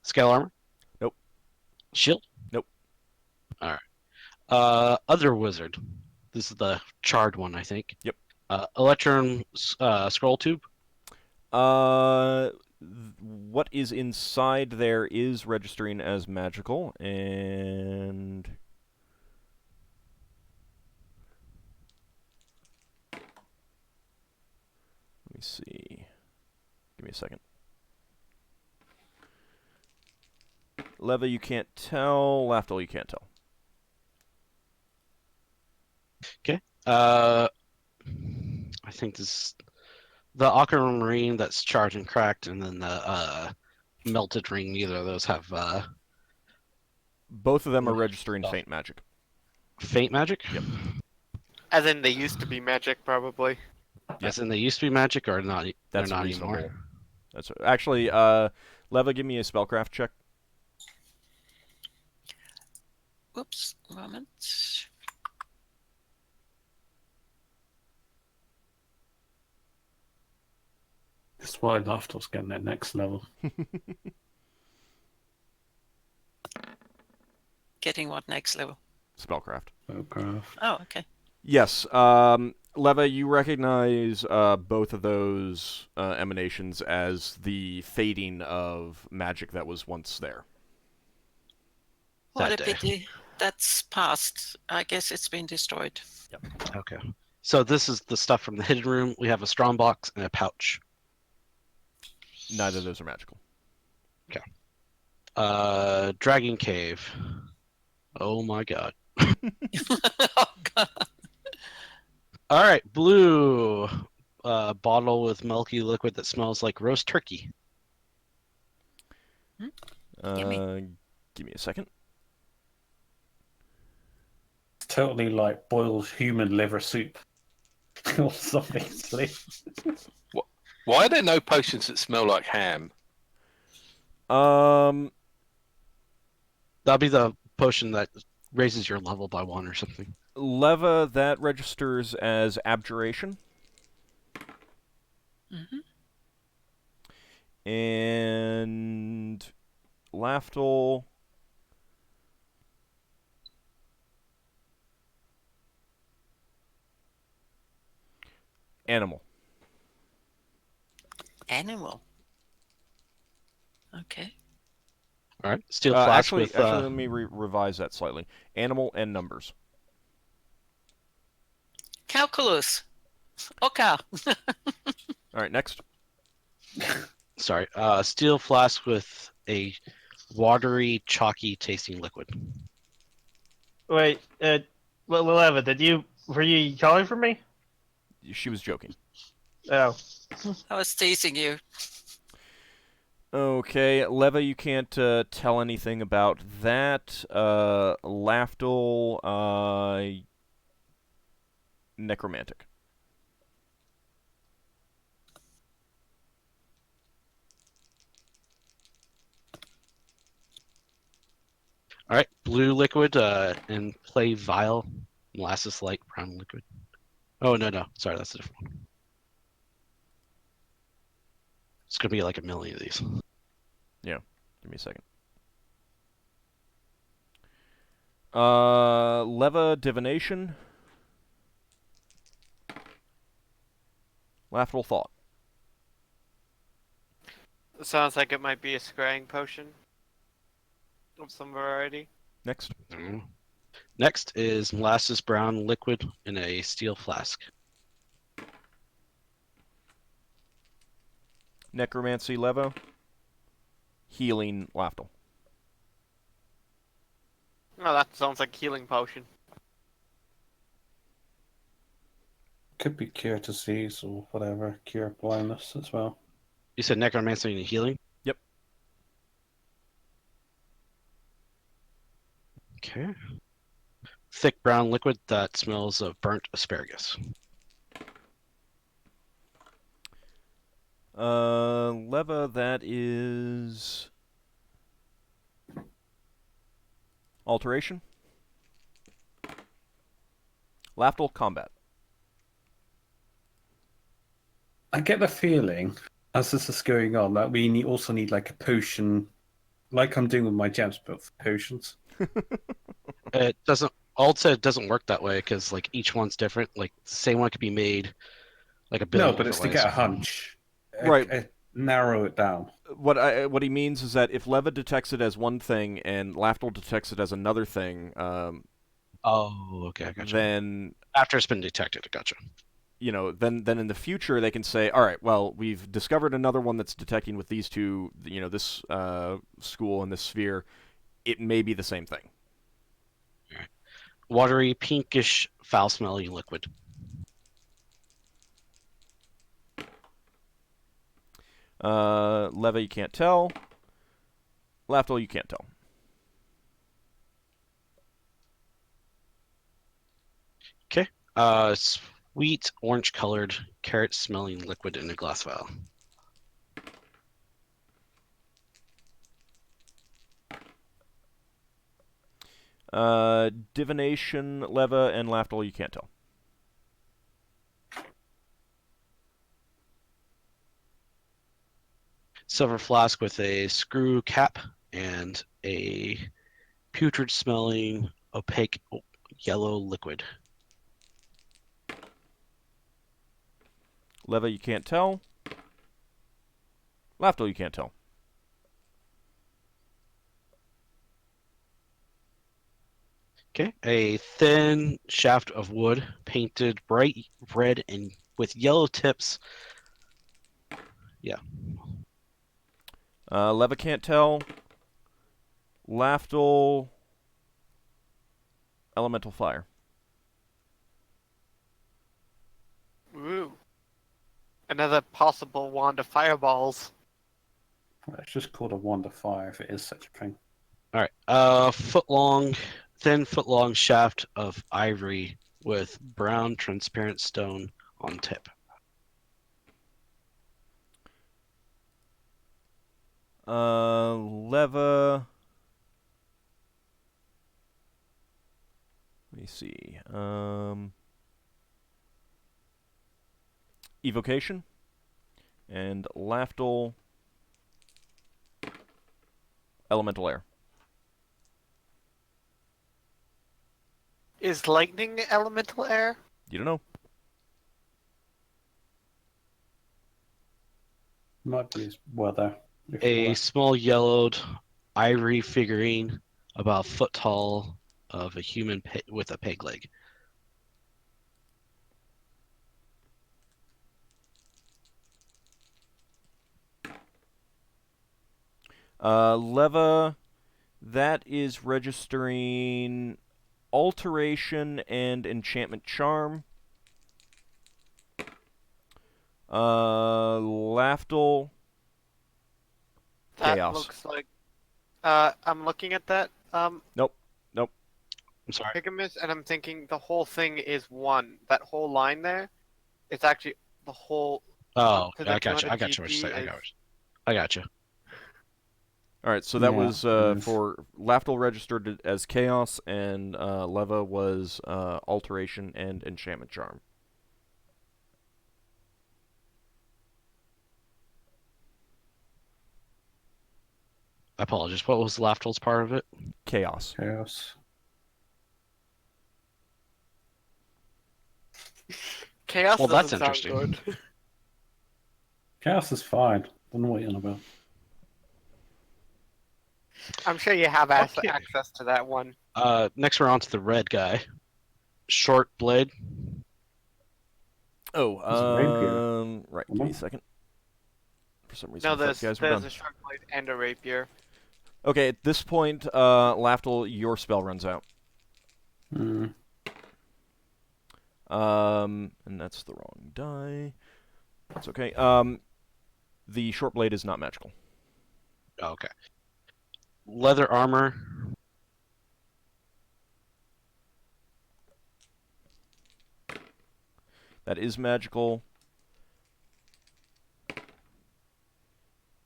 Scale armor. Nope. Shield. Nope. All right. Other wizard. This is the charred one, I think. Yep. Electron scroll tube. What is inside there is registering as magical, and let me see. Give me a second. Leva, you can't tell. Lafdul, you can't tell. Okay. I think this the Ockar ring that's charged and cracked, and then the melted ring. Neither of those have Both of them are registering faint magic. faint magic. Yep. As in, they used to be magic, probably. As in they used to be magic, or not? That's they're not reasonable. anymore. That's actually, Leva, give me a spellcraft check. Whoops, moment. That's why Lafdul's getting that next level. Getting what next level? Spellcraft. Spellcraft. Oh, okay. Yes. Leva, you recognize both of those emanations as the fading of magic that was once there. What That a day. pity. That's past. I guess it's been destroyed. Okay. So this is the stuff from the hidden room. We have a strong box and a pouch. Neither of those are magical. Dragon cave. Oh my god. Oh, God. All right, blue bottle with milky liquid that smells like roast turkey. Yummy. Give me a second. It's totally like boiled human liver soup or something silly. Why are there no potions that smell like ham? Um, That'll be the potion that raises your level by 1 or something. Leva, that registers as abjuration. Mhm. And Lafdul. Animal. Animal. Okay. All right, steel flask Actually, with. let me revise that slightly. Animal and numbers. Calculus. Ockar. All right, next. Sorry, steel flask with a watery, chalky tasting liquid. Wait, Leva, were you calling for me? She was joking. Oh. I was teasing you. Okay, Leva, you can't tell anything about that. Lafdul, necromantic. All right, blue liquid and play vial, molasses light brown liquid. Oh no, sorry, that's a different one. It's gonna be like a million of these. Give me a second. Leva, divination. Lafdul, thought. It sounds like it might be a scrying potion of some variety. Next. Next is molasses brown liquid in a steel flask. Necromancy, Leva. Healing, Lafdul. Oh, that sounds like healing potion. Could be cure disease or whatever, cure blindness as well. You said necromancy and healing? Yep. Okay. Thick brown liquid that smells of burnt asparagus. Leva, that is alteration. Lafdul, combat. I get the feeling, as this is going on, that we also need like a potion, like I'm doing with my gems, but for potions. It doesn't. Ald said it doesn't work that way because like each one's different. Like the same one could be made like a billion No, but it's to different get a ways. hunch. Right. Narrow it down. What he means is that if Leva detects it as one thing and Lafdul detects it as another thing, Oh, okay, I gotcha. then After it's been detected, I gotcha. then in the future they can say, all right, well, we've discovered another one that's detecting with these two, this school and this sphere. It may be the same thing. Watery, pinkish, foul-smelling liquid. Leva, you can't tell. Lafdul, you can't tell. Okay. Sweet, orange-colored, carrot-smelling liquid in a glass vial. Divination, Leva, and Lafdul, you can't tell. Silver flask with a screw cap and a putrid smelling, opaque yellow liquid. Leva, you can't tell. Lafdul, you can't tell. Okay, a thin shaft of wood painted bright red and with yellow tips. Leva can't tell. Lafdul, elemental fire. Ooh. Another possible wand of fireballs. It's just called a wand of fire if it is such a thing. All right, thin foot long shaft of ivory with brown transparent stone on tip. Leva. Let me see. Evocation. And Lafdul, elemental air. Is lightning elemental air? You don't know. Might be his weather. if you A like. small yellowed ivory figurine about a foot tall of a human with a peg leg. Leva, that is registering alteration and enchantment charm. Lafdul, That chaos. looks like. I'm looking at that. Nope. I'm sorry. Higgimus, and I'm thinking the whole thing is one. That whole line there, it's actually the whole. Oh, to I the got you. I 200 got you. What you're saying. GP I got you. All right, so that Yeah, was it is. for Lafdul registered it as chaos, and Leva was alteration and enchantment charm. I apologize. What was Laftul's part of it? Chaos. Chaos. Chaos Well, that's doesn't sound interesting. good. Chaos is fine. Don't know what you're on about. I'm sure you have Okay. access to that one. Next we're on to the red guy. Short blade. It's a rapier. Right, give me a second. For some reason, No, I thought there's you guys were done. a short blade and a rapier. Okay, at this point, Lafdul, your spell runs out. Mm. And that's the wrong die. That's okay. The short blade is not magical. Okay. Leather armor. That is magical.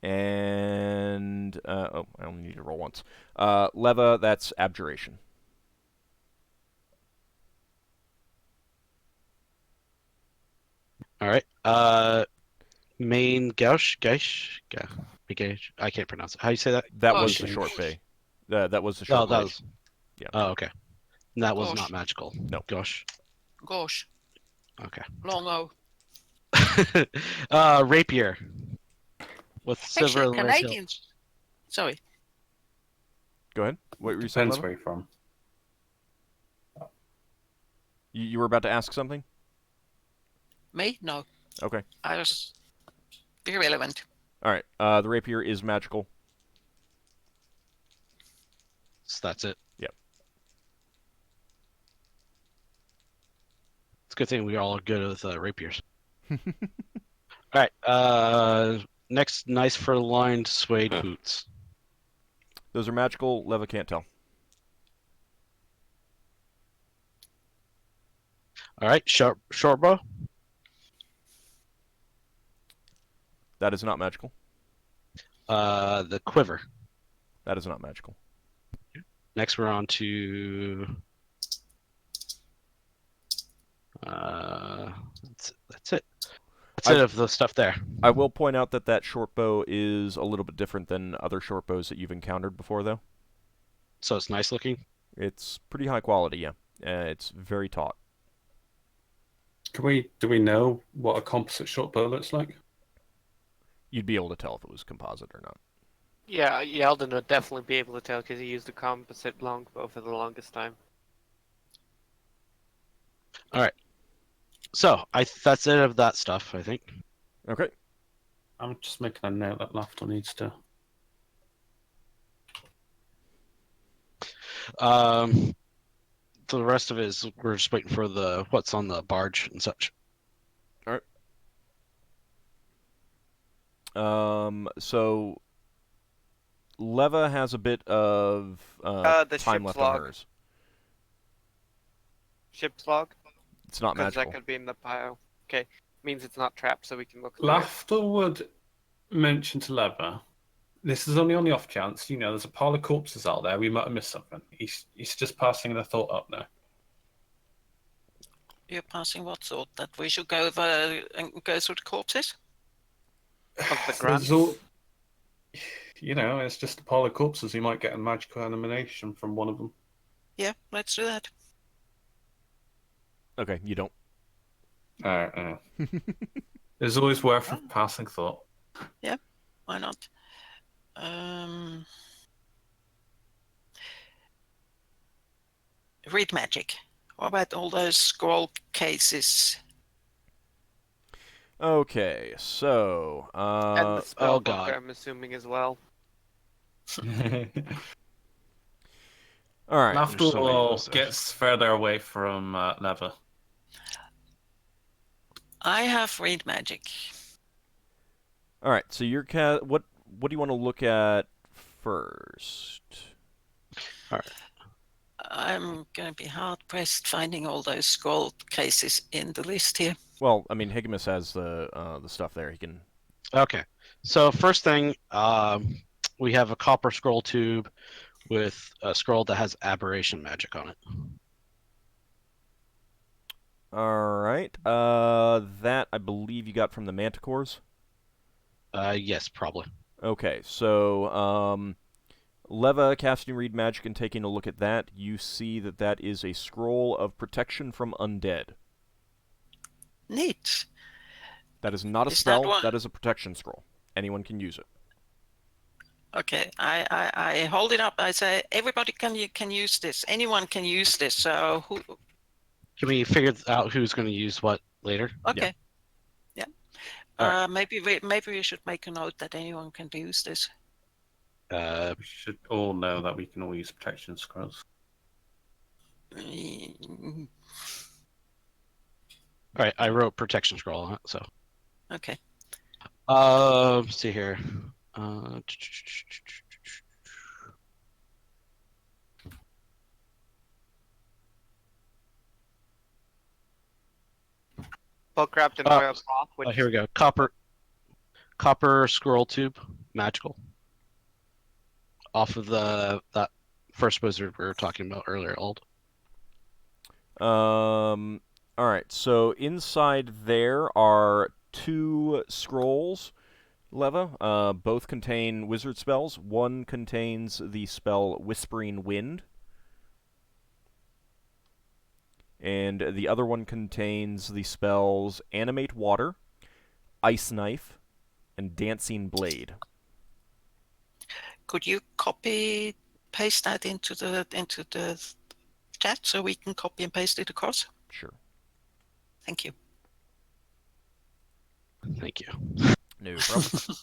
And oh, I only need to roll once. Leva, that's abjuration. All right. Main gauche. I can't pronounce it. How do you say that? That was Gosh. the short bay. That was the Oh, short that blade. was. Yeah. Oh, okay. And that was Gosh. not magical. No. Gosh. Gosh, Okay. long O. Rapier. With silver Actually, and red hilt. Canadians. Sorry, Go ahead. What were you saying, Depends Leva? where you're from. You were about to ask something? me? No, Okay. I was irrelevant. All right. The rapier is magical. So that's it. Yep. It's a good thing we all are good with rapiers. All right. Next, nice fur-lined suede boots. Those are magical. Leva can't tell. All right. Short bow. That is not magical. The quiver. That is not magical. Next, we're on to. That's it. That's it of the stuff there. I will point out that that short bow is a little bit different than other short bows that you've encountered before, though. So it's nice looking. It's pretty high quality, yeah. It's very taut. Do we know what a composite short bow looks like? You'd be able to tell if it was composite or not. Yeah, Yeldan would definitely be able to tell because he used a composite longbow for the longest time. So that's it of that stuff, I think. Okay. I'm just making a note that Lafdul needs to. The rest of it is we're just waiting for what's on the barge and such. So Leva has a bit of The time ship's left log. on hers. Ship's log? It's not Because that magical. could be in the pile. Okay. Means it's not trapped, so we can look through it. Lafdul would mention to Lever, this is only on the off chance, there's a pile of corpses out there, we might have missed something. He's just passing the thought up now. You're passing what thought? That we should go over and go through the corpses? Of the There's grunts. it's just a pile of corpses, you might get a magical animation from one of them. Yeah, let's do that. Okay, you don't. It's always worth a passing thought. Why not? Read magic. What about all those scroll cases? Okay, so And the spell book, God. I'm assuming, as well. all right. so many of Lafdul those. gets further away from Lever. I have read magic. All right. So your what do you want to look at first? I'm going to be hard pressed finding all those scroll cases in the list here. Well, I mean, Higgimus has the stuff there. He can. Okay. So first thing, we have a copper scroll tube with a scroll that has aberration magic on it. All right. That I believe you got from the Manticores. Yes, probably. Okay, so Leva casting read magic and taking a look at that, you see that that is a scroll of protection from undead. Neat. That is not a Is that spell. one- That is a protection scroll. Anyone can use it. Okay, I hold it up. I say everybody can use this. Anyone can use this. So who? Can we figure out who's going to use what later? Okay. Yeah. All Maybe we should make a note that anyone can use this. Uh, We should all know that we can all use protection scrolls. Mm, all right, I wrote protection scroll on it. So, Okay. let's see here. Book wrapped in Oh, oilcloth, which Oh, here we go. Copper scroll tube, magical. Off of that first wizard we were talking about earlier, old. All right. So inside there are 2 scrolls, Leva. Both contain wizard spells. One contains the spell Whispering Wind, and the other one contains the spells Animate Water, Ice Knife, and Dancing Blade. Could you copy paste that into the chat so we can copy and paste it across? Sure. Thank you. Thank you. No problem.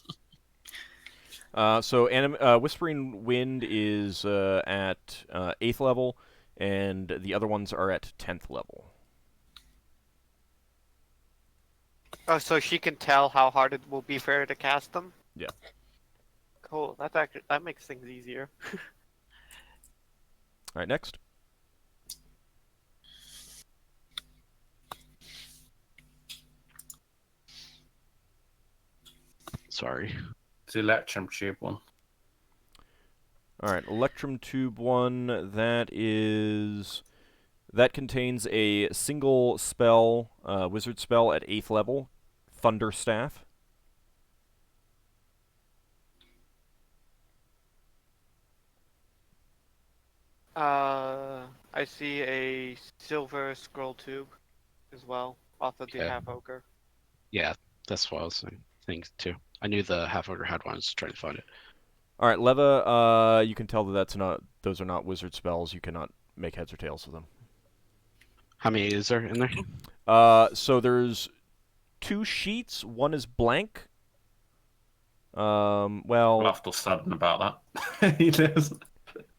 So Whispering Wind is at 8th level, and the other ones are at 10th level. oh, so she can tell how hard it will be for her to cast them. Yeah. Cool. That makes things easier. All right, next. Sorry. It's the Electrum Tube one. All right, Electrum Tube 1, that contains a single spell, wizard spell at 8th level, Thunderstaff. I see a silver scroll tube as well off of the Okay. half ogre. Yeah, that's what I was thinking too. I knew the half ogre had one. I was trying to find it. All right, Leva. You can tell that those are not wizard spells. You cannot make heads or tails of them. How many is there in there? So there's 2 sheets. One is blank. Well, Lafdul's saddened about that. He knows.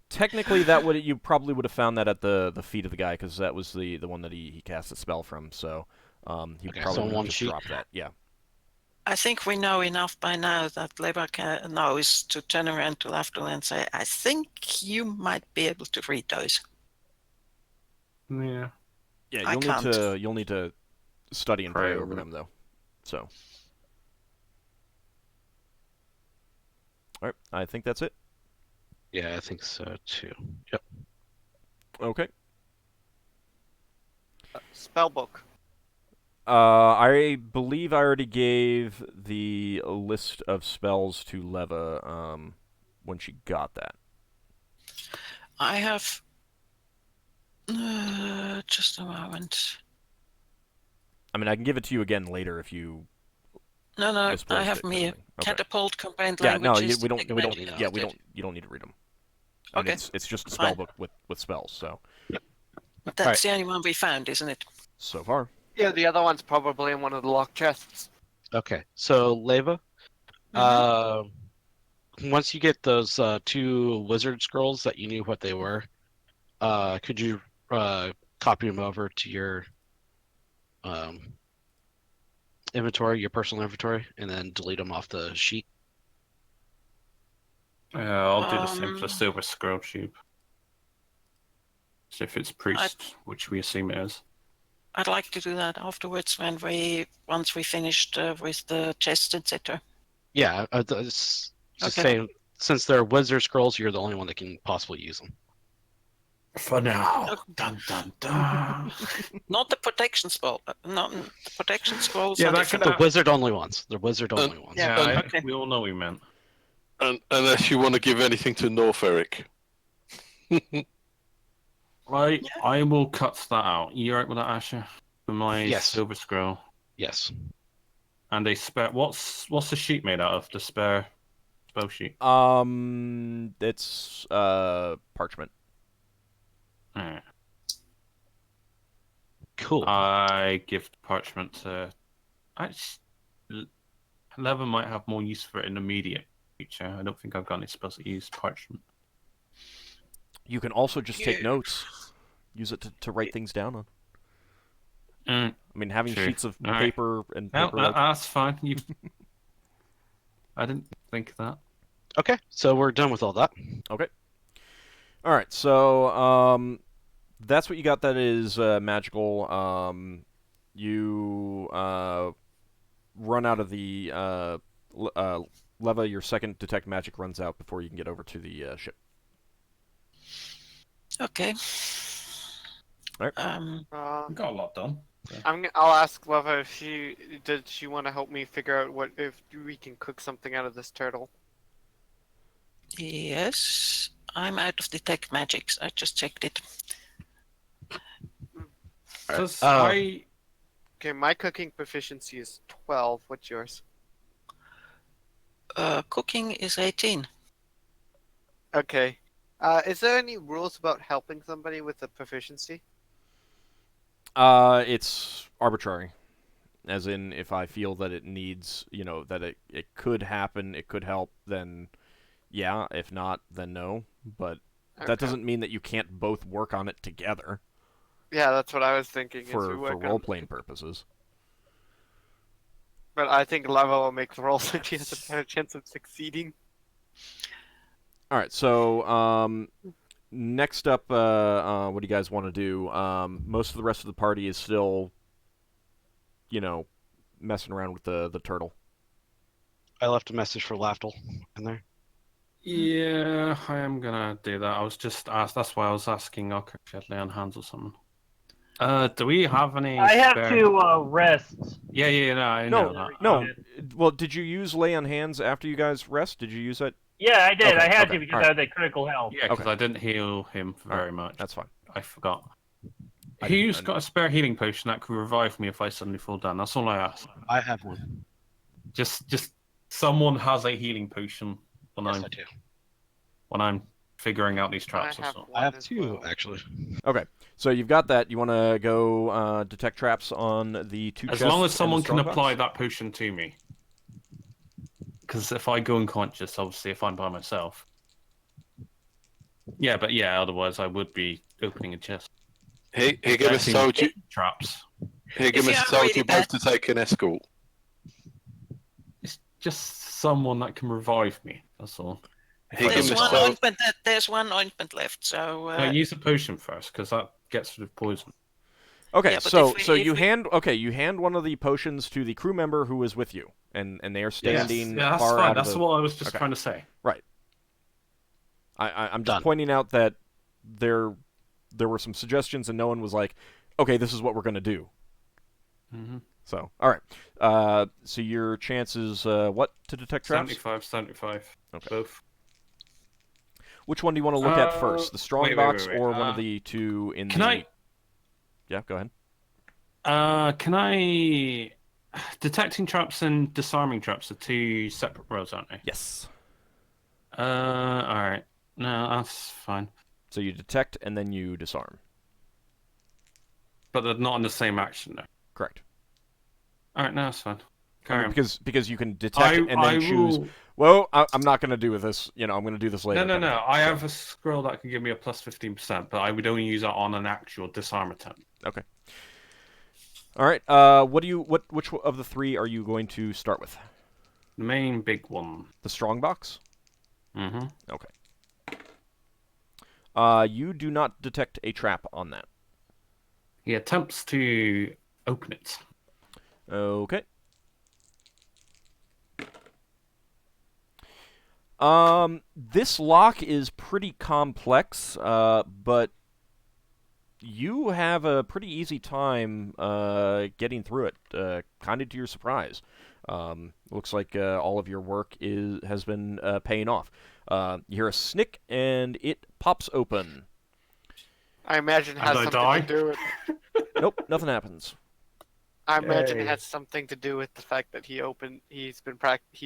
technically, you probably would have found that at the feet of the guy, because that was the one that he cast a spell from. So he Okay, probably so would one have just sheet. dropped that. Yeah. I think we know enough by now that Lever knows to turn around to Lafdul and say, I think you might be able to read those. Yeah. Yeah. I can't. You'll need to study and Pray pray over over it. them, though. So. All right. I think that's it. Yeah, I think so too. Yep. Okay. Spellbook. I believe I already gave the list of spells to Leva when she got that. I have. Just a moment. I mean, I can give it to you again later if you No, I misplaced have it, kind me. of thing. Okay. Catapult, combined Yeah, no, languages. we don't. detect We don't. magic. Yeah, Good. you don't need to read them. I mean, Okay. it's just a Fine. spell book with spells. So That's the only one we found, isn't it? so far, Yeah, the other one's probably in one of the locked chests. Okay, so Leva, once you get those 2 wizard scrolls that you knew what they were, could you copy them over to your inventory, your personal inventory, and then delete them off the sheet? Yeah, I'll do the same for the Um, silver scroll tube. So if it's priest, which we assume it is. I'd like to do that afterwards once we finished with the chest, etc. Yeah, it's just Okay. saying, since they're wizard scrolls, you're the only one that can possibly use them. For now. Okay. Dun dun dun. Not the protection scroll. Not the protection scrolls. Yeah, are that different. could- The wizard only ones. The wizard only ones. Yeah, Okay. we all know what we meant. Unless you want to give anything to North Eric. Right, I will cut that out. You alright with that, Asher? For my Yes. silver scroll. Yes. And a spare. What's the sheet made out of? The spare spell sheet. it's parchment. Alright. Cool. I give parchment to. Leather might have more use for it in the immediate future. I don't think I've got any spells that use parchment. You can also just take Yeah. notes. Use it to write things down on. I mean, having True. sheets of All right. paper and No, paper. that's fine. You. I didn't think of that. Okay, so we're done with all that. Okay. All right. So that's what you got. That is magical. You run out of the Leva. Your second detect magic runs out before you can get over to the ship. Okay. Alright. We got a lot done. I'll ask Leva if does she want to help me figure out if we can cook something out of this turtle. Yes, I'm out of detect magics. I just checked it. Because I- Okay, my cooking proficiency is 12. What's yours? Cooking is 18. Okay. Is there any rules about helping somebody with a proficiency? It's arbitrary. As in, if I feel that it needs, that it could happen, it could help, then yeah. If not, then no. But that Okay. doesn't mean that you can't both work on it together Yeah, that's what I was thinking. for role-playing purposes. But I think Leva will make the roll so she has a better chance of succeeding. All right, so next up, what do you guys want to do? Most of the rest of the party is still, messing around with the turtle. I left a message for Lafdul in there. Yeah, I am gonna do that. I was just asked. That's why I was asking Ockar if he had lay on hands or something. Do we have any? I have spare- to rest. Yeah, no, I know that. No. Well, did you use lay on hands after you guys rest? Did you use that? Yeah, I did. Okay, I had okay, to because alright. I had that critical health. Yeah, because Okay. I didn't heal him very much. That's fine. I forgot. I Who's didn't- got a spare healing potion that could revive me if I suddenly fall down? That's all I ask. I have one. Just someone has a healing potion when Yes, I do. I'm figuring out these traps. I have Or so. I have as 2 well. actually. Okay, so you've got that. You want to go detect traps on the 2 chests As long and as the someone can strongbox? apply that potion to me. Because if I go unconscious, obviously, if I'm by myself. Yeah, but yeah, otherwise I would be opening a chest. Higgimus told you. Traps. Higgimus you're told really you both to take an escort. It's just someone that can revive me. That's all. If I There's Higgimus don't one die. told- ointment. There's one ointment left. So No, use the potion first, because that gets rid of poison. Okay, Yeah, but so if so we- you if we- you hand one of the potions to the crew member who is with you, and they are standing Yeah, that's far fine. out That's of the. what I was just Okay. trying to say. I'm just Done. pointing out that there were some suggestions, and no one was like, "Okay, this is what we're gonna do." Mm-hmm. So, all right. So your chances, what to detect traps? 75. Okay. Both. Which one do you want to look at first, the strong wait, box wait. or one of the 2 in Can the? I? Yeah, go ahead. Can I? Detecting traps and disarming traps are 2 separate roles, aren't they? Yes. All right. No, that's fine. So you detect and then you disarm. But they're not in the same action, though. Correct. All right, no, that's fine. Carry on. Because you can detect and then choose. will- Well, I'm not going to do this. I'm going to do this later. No. kind of thing. I have a scroll that can give me a plus 15%, but I would only use that on an actual disarm attempt. Okay. All right. Which of the 3 are you going to start with? The main big one. The strong box. Mm-hmm. You do not detect a trap on that. He attempts to open it. Okay. This lock is pretty complex, but you have a pretty easy time getting through it, kind of to your surprise. Looks like all of your work has been paying off. You hear a snick, and it pops open. I imagine it has And I something die? to do with. Nope, nothing happens. I imagine Yay. it has something to do with the fact that he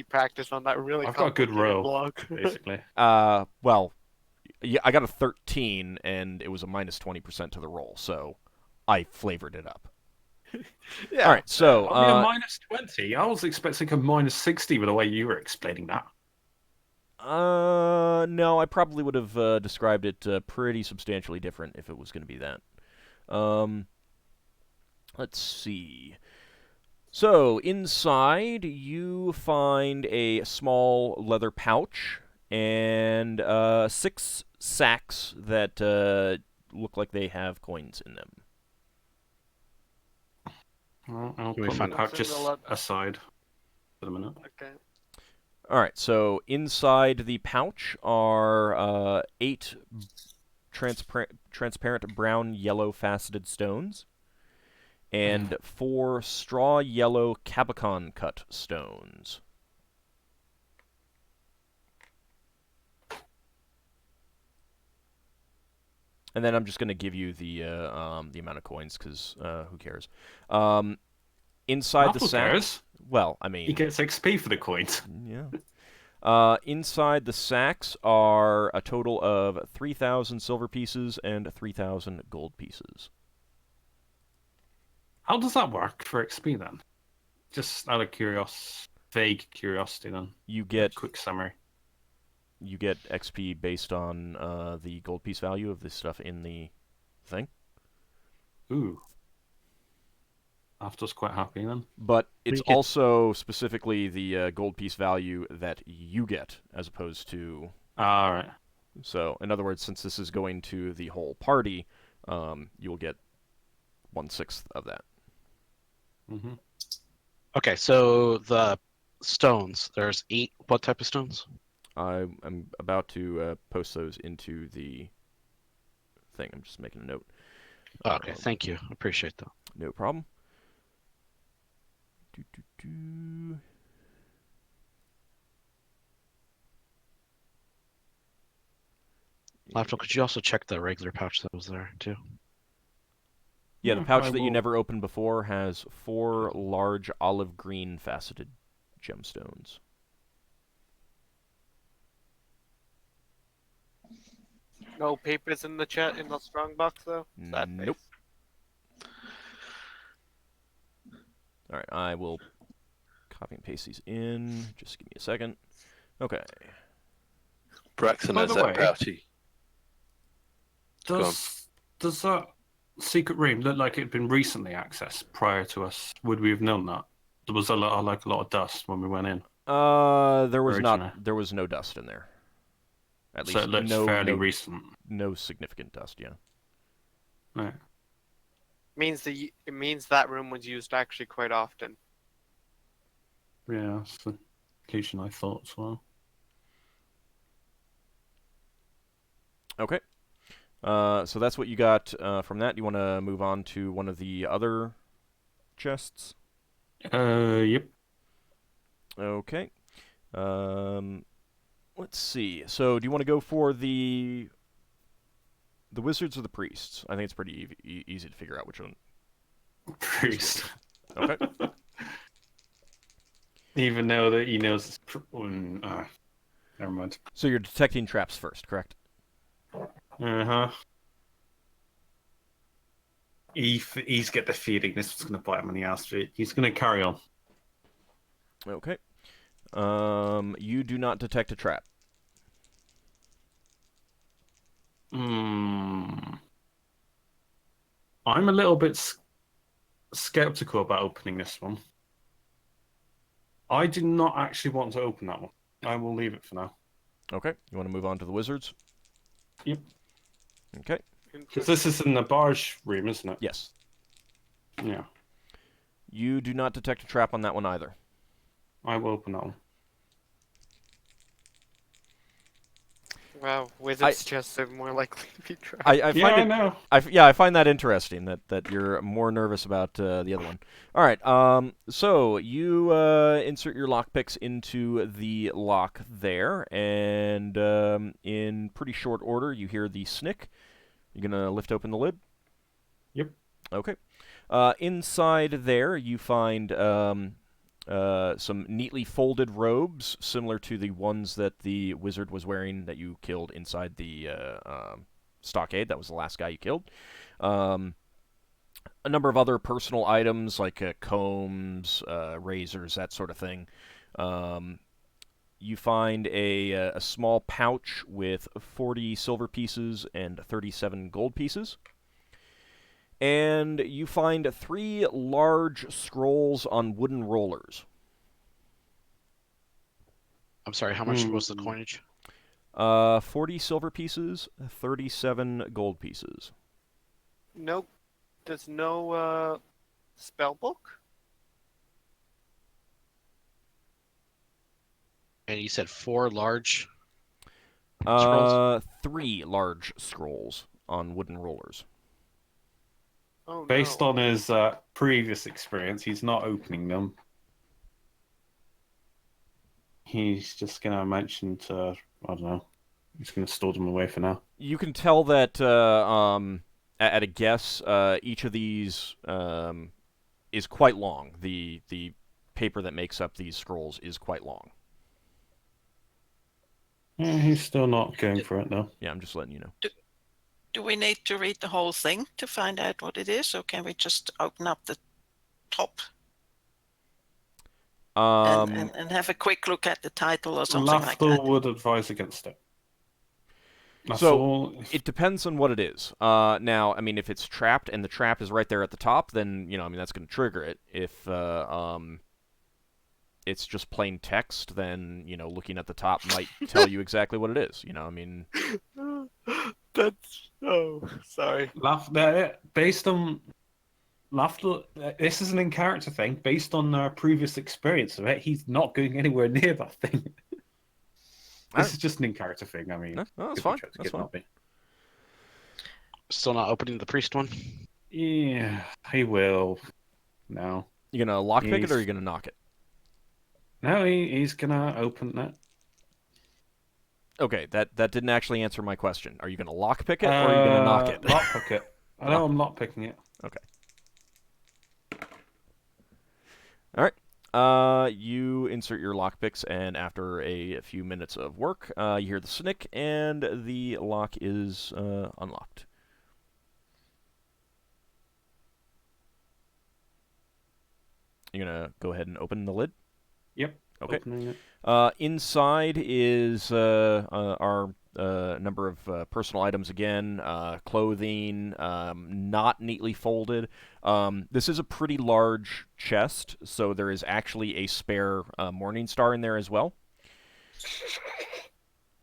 practiced on that really I've got a good complicated roll, block. basically. Well, yeah, I got a 13, and it was a minus 20% to the roll, so I flavored it up. Yeah. All right, so Only a minus 20? I was expecting a minus 60 with the way you were explaining that. no, I probably would have described it pretty substantially different if it was going to be that. Let's see. So, inside, you find a small leather pouch and 6 sacks that look like they have coins in them. Well, I'll Can we put the find out? pouches aside for the minute. Okay. All right, so inside the pouch are 8 transparent brown yellow faceted stones and 4 straw yellow Cabochon cut stones. And then I'm just going to give you the amount of coins because who cares? Inside the Who sack. cares? Well, I mean, He gets XP for the coins. yeah. Inside the sacks are a total of 3,000 silver pieces and 3,000 gold pieces. How does that work for XP then? Just out of vague curiosity then. You get Quick summary. XP based on the gold piece value of the stuff in the thing. Ooh. After's quite happy then. But it's We get- also specifically the gold piece value that you get, as opposed to. Alright. So, in other words, since this is going to the whole party, you'll get 1/6 of that. Mm-hmm. Okay, so the stones. There's 8. What type of stones? I'm about to post those into the thing. I'm just making a note. Oh, okay, thank you. Appreciate that. No problem. Do. Lafdul, could you also check the regular pouch that was there too? Yeah, the Yeah, pouch I that you will. never opened before has 4 large olive green faceted gemstones. No papers in the chat in the strong box though. Sad Nope. face. All right, I will copy and paste these in. Just give me a second. Okay. Braxon By has the that way, pouchy. Go on. Does that secret room look like it had been recently accessed prior to us? Would we have known that? There was a lot of dust when we went in. There was Originally. not. There was no dust in there. At So least it looks fairly recent. no significant dust. Yeah. Right. It means that room was used actually quite often. Yeah, that's the conclusion I thought as well. Okay. So that's what you got from that. You want to move on to one of the other chests? Yep. Okay. Let's see. So, do you want to go for the wizards or the priests? I think it's pretty easy to figure out which one. Priest. Okay. Even though that he knows it's never mind. So you're detecting traps first, correct? Uh-huh. He's got the feeling this was going to bite him in the ass. He's going to carry on. Okay. You do not detect a trap. I'm a little bit skeptical about opening this one. I do not actually want to open that one. I will leave it for now. Okay. You want to move on to the wizards? Yep. Okay. Because this is in the barge room, isn't it? Yes. Yeah. You do not detect a trap on that one either. I will open that one. Wow, wizards chests are more likely to be trapped. I find I know. I find that interesting that you're more nervous about the other one. All right. So you insert your lockpicks into the lock there, and in pretty short order, you hear the snick. You're gonna lift open the lid. Yep. Okay. Inside there, you find some neatly folded robes, similar to the ones that the wizard was wearing that you killed inside the stockade. That was the last guy you killed. A number of other personal items like combs, razors, that sort of thing. You find a small pouch with 40 silver pieces and 37 gold pieces. And you find 3 large scrolls on wooden rollers. I'm sorry, how much was the coinage? 40 silver pieces, 37 gold pieces. Nope. There's no spell book? And you said 4 large scrolls? 3 large scrolls on wooden rollers. Oh, Based no. on his previous experience, he's not opening them. He's just going to mention to, I don't know, he's going to store them away for now. You can tell that at a guess, each of these is quite long. The paper that makes up these scrolls is quite long. Yeah, he's still not going for it, though. Yeah, I'm just letting you know. Do we need to read the whole thing to find out what it is, or can we just open up the top and have a quick look at the title or something like Lafdul that? would advise against it. That's So, all. it depends on what it is. Now, I mean, if it's trapped and the trap is right there at the top, then, I mean, that's going to trigger it. If it's just plain text, then, looking at the top might tell you exactly what it is. I mean... That's... Oh, sorry. Based on... Lafdul, this is an in-character thing. Based on our previous experience of it, he's not going anywhere near that thing. This is just an in-character thing. I mean, no, that's fine. That's fine. Still not opening the priest one? Yeah, he will. No. You gonna lockpick it or are you gonna knock it? No, he's gonna open that. Okay, that didn't actually answer my question. Are you going to lockpick it, or are you going to knock it? Lockpick it. I know I'm lockpicking it. Okay. All right. You insert your lockpicks, and after a few minutes of work, you hear the snick, and the lock is unlocked. You're gonna go ahead and open the lid? Yep. Okay. Opening it. Inside is our number of personal items again, clothing, not neatly folded. This is a pretty large chest, so there is actually a spare Morning Star in there as well.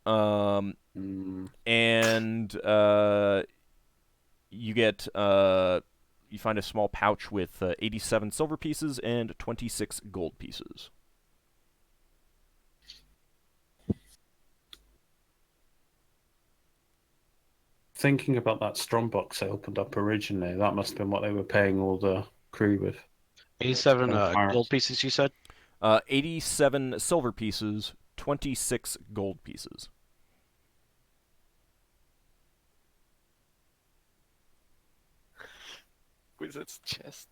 And you get you find a small pouch with 87 silver pieces and 26 gold pieces. Thinking about that strongbox I opened up originally, that must have been what they were paying all the crew with. 87 Pirates. gold pieces, you said? 87 silver pieces, 26 gold pieces. Wizard's chest.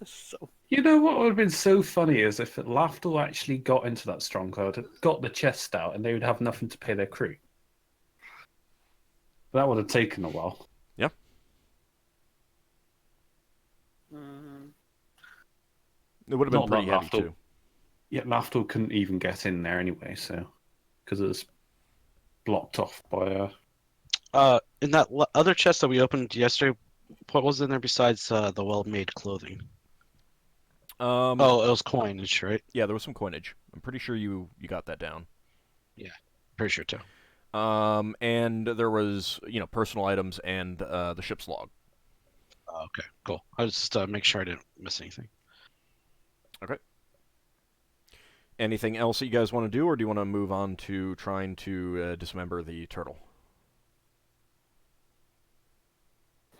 So You know what would have been so funny is if Lafdul actually got into that stronghold, got the chest out, and they would have nothing to pay their crew. That would have taken a while. Yeah. It would have been Not pretty that heavy, Lafdul. too. Yeah, Lafdul couldn't even get in there anyway, so because it was blocked off by In that other chest that we opened yesterday, what was in there besides the well-made clothing? Oh, it was coinage, right? Yeah, there was some coinage. I'm pretty sure you got that down. Pretty sure too. And there was, personal items and the ship's log. Okay, cool. I was just make sure I didn't miss anything. Okay. Anything else that you guys want to do, or do you want to move on to trying to dismember the turtle?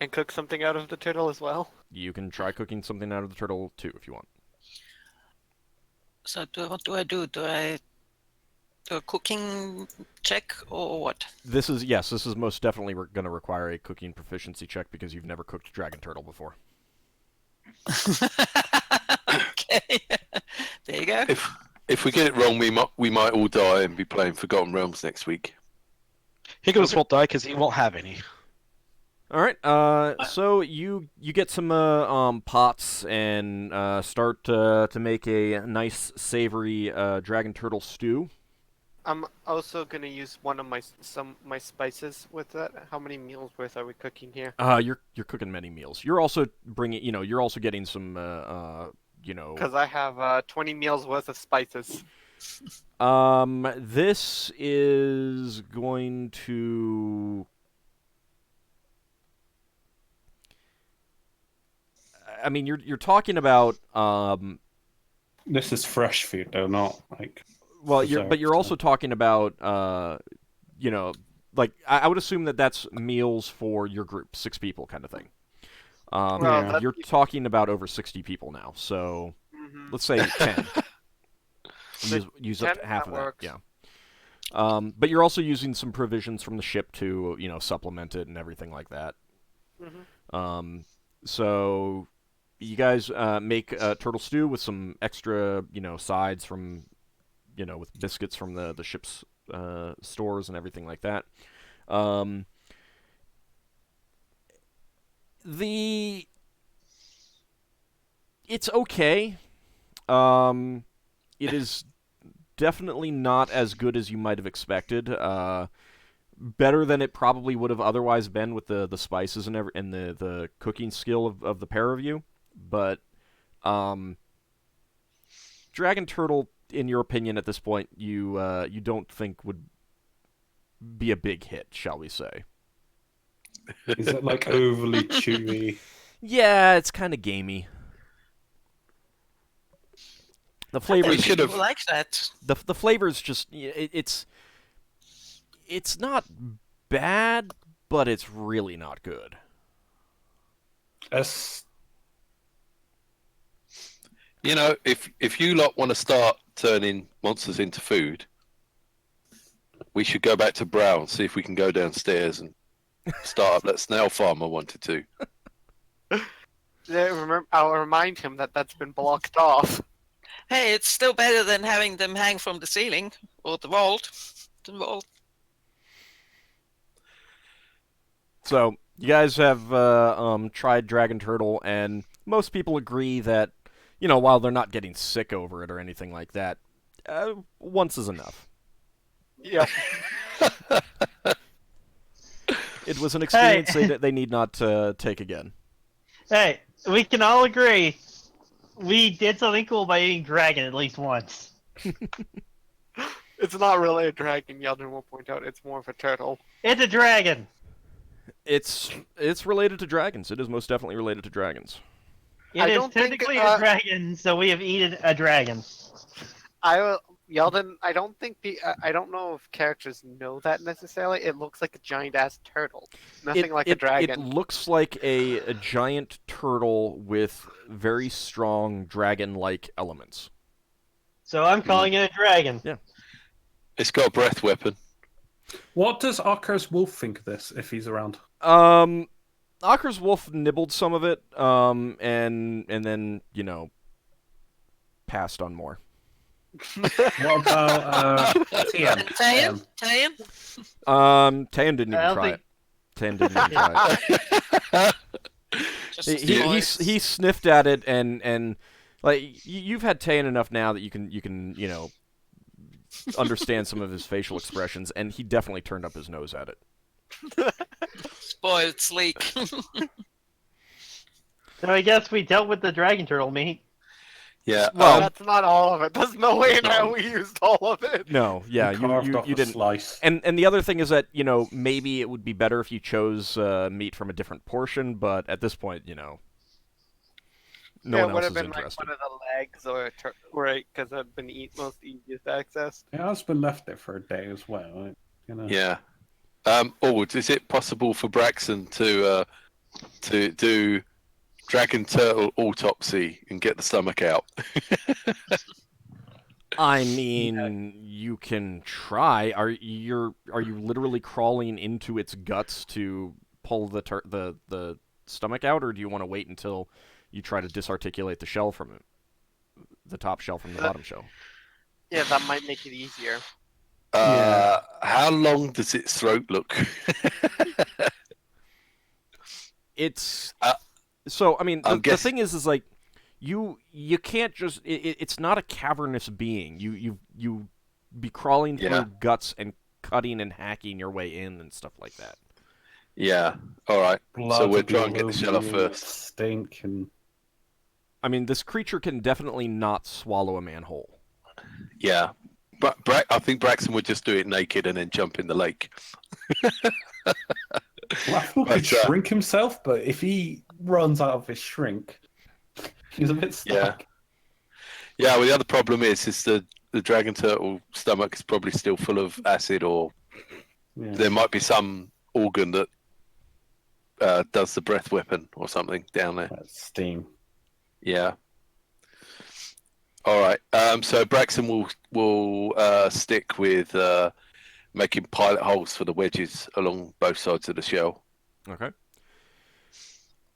and cook something out of the turtle as well. You can try cooking something out of the turtle, too, if you want. So what do I do? Do I do a cooking check or what? This is most definitely going to require a cooking proficiency check because you've never cooked dragon turtle before. Okay, there you go. If we get it wrong, we might all die and be playing Forgotten Realms next week. Higgimus won't die because he won't have any. All right. So you get some pots and start to make a nice savory dragon turtle stew. I'm also gonna use one of my spices with that. How many meals worth are we cooking here? You're cooking many meals. You're also bringing, you're also getting some, Because I have 20 meals worth of spices. This is going to. I mean, you're talking about. This is fresh food, though, not like. Well, you're also talking about, like I would assume that's meals for your group, 6 people, kind of thing. Well, you're talking about over 60 people now, so let's say 10. use up 10, half that of that. works. Yeah. But you're also using some provisions from the ship to, supplement it and everything like that. So you guys make a turtle stew with some extra, sides from, with biscuits from the ship's stores and everything like that. It's okay. It is definitely not as good as you might have expected. Better than it probably would have otherwise been with the spices and the cooking skill of the pair of you. But dragon turtle, in your opinion, at this point, you don't think would be a big hit, shall we say? Is it like overly chewy? Yeah, it's kind of gamey. The flavor We should have- People like that. the flavor's just it's not bad, but it's really not good. It's If you lot want to start turning monsters into food, we should go back to Brown, see if we can go downstairs and start up that snail farm I wanted to. Yeah, I'll remind him that that's been blocked off. Hey, it's still better than having them hang from the ceiling or the vault. The vault. So you guys have tried Dragon Turtle, and most people agree that, you know, while they're not getting sick over it or anything like that, once is enough. Yeah. It was an experience they need not take again. Hey, we can all agree we did something cool by eating dragon at least once. It's not really a dragon, Yeldan will point out. It's more of a turtle. It's a dragon. It's related to dragons. It is most definitely related to dragons. It is technically a dragon, so we have eaten a dragon. Yeldan, I don't think I don't know if characters know that necessarily. It looks like a giant ass turtle. Nothing like a dragon. It looks like a giant turtle with very strong dragon-like elements. So I'm calling it a dragon. Yeah. It's got a breath weapon. What does Ockar's wolf think of this if he's around? Ockar's wolf nibbled some of it, and then, you know, passed on more. What about TM? Tayan? Tayan didn't even try it. Tayan didn't even try it. He sniffed at it, and like you've had Tayan enough now that you can you know understand some of his facial expressions, and he definitely turned up his nose at it. Spoiled sleek. So I guess we dealt with the dragon turtle meat. Yeah. Well, that's not all of it. There's no way in hell we used all of it. No, yeah, you didn't. Slice. And the other thing is that, you know, maybe it would be better if you chose meat from a different portion, but at this point, you know, no one else is interested. It would have been like one of the legs or right, because it'd been most easiest access. It has been left there for a day as well. Right? You know. Yeah. Is it possible for Braxon to do dragon turtle autopsy and get the stomach out? I mean, you can try. Are you literally crawling into its guts to pull the stomach out, or do you want to wait until you try to disarticulate the shell from it, the top shell from the bottom shell? Yeah, that might make it easier. How long does its throat look? It's so. I mean, the thing is like you can't just. It's not a cavernous being. You be crawling through guts and cutting and hacking your way in and stuff like that. Yeah. All right. So we're trying to get the shell off first. Stink and. I mean, this creature can definitely not swallow a man whole. Yeah. But I think Braxton would just do it naked and then jump in the lake. Lafdul could shrink himself, but if he runs out of his shrink, he's a bit stuck. Yeah. Well, the other problem is the dragon turtle stomach is probably still full of acid, or there might be some organ that does the breath weapon or something down there. That's steam. Yeah. All right. So Braxton will stick with making pilot holes for the wedges along both sides of the shell. Okay.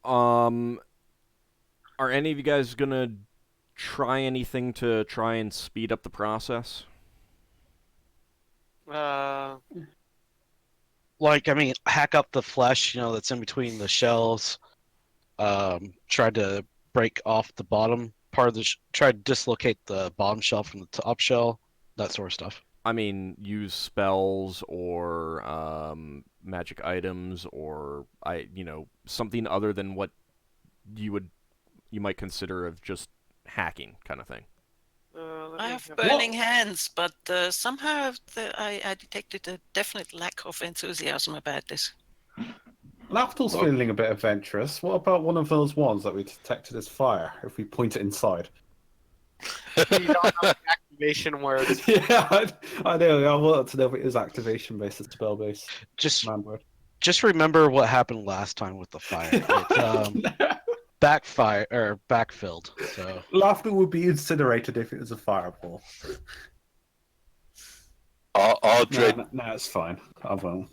Are any of you guys gonna try anything to try and speed up the process? Like, I mean, hack up the flesh, that's in between the shells. Try to break off the bottom part of the try to dislocate the bottom shell from the top shell, that sort of stuff. I mean, use spells or magic items or something other than what you might consider of just hacking kind of thing. I have burning hands, but somehow I detected a definite lack of enthusiasm about this. Lafdul's feeling a bit adventurous. What about one of those ones that we detected as fire, if we point it inside? You don't know the activation word. Yeah, I know. I wanted to know if it is activation-based or spell-based. Just remember what happened last time with the fire. It backfilled. So Lafdul would be incinerated if it was a fireball. Are dread. No, it's fine. I won't.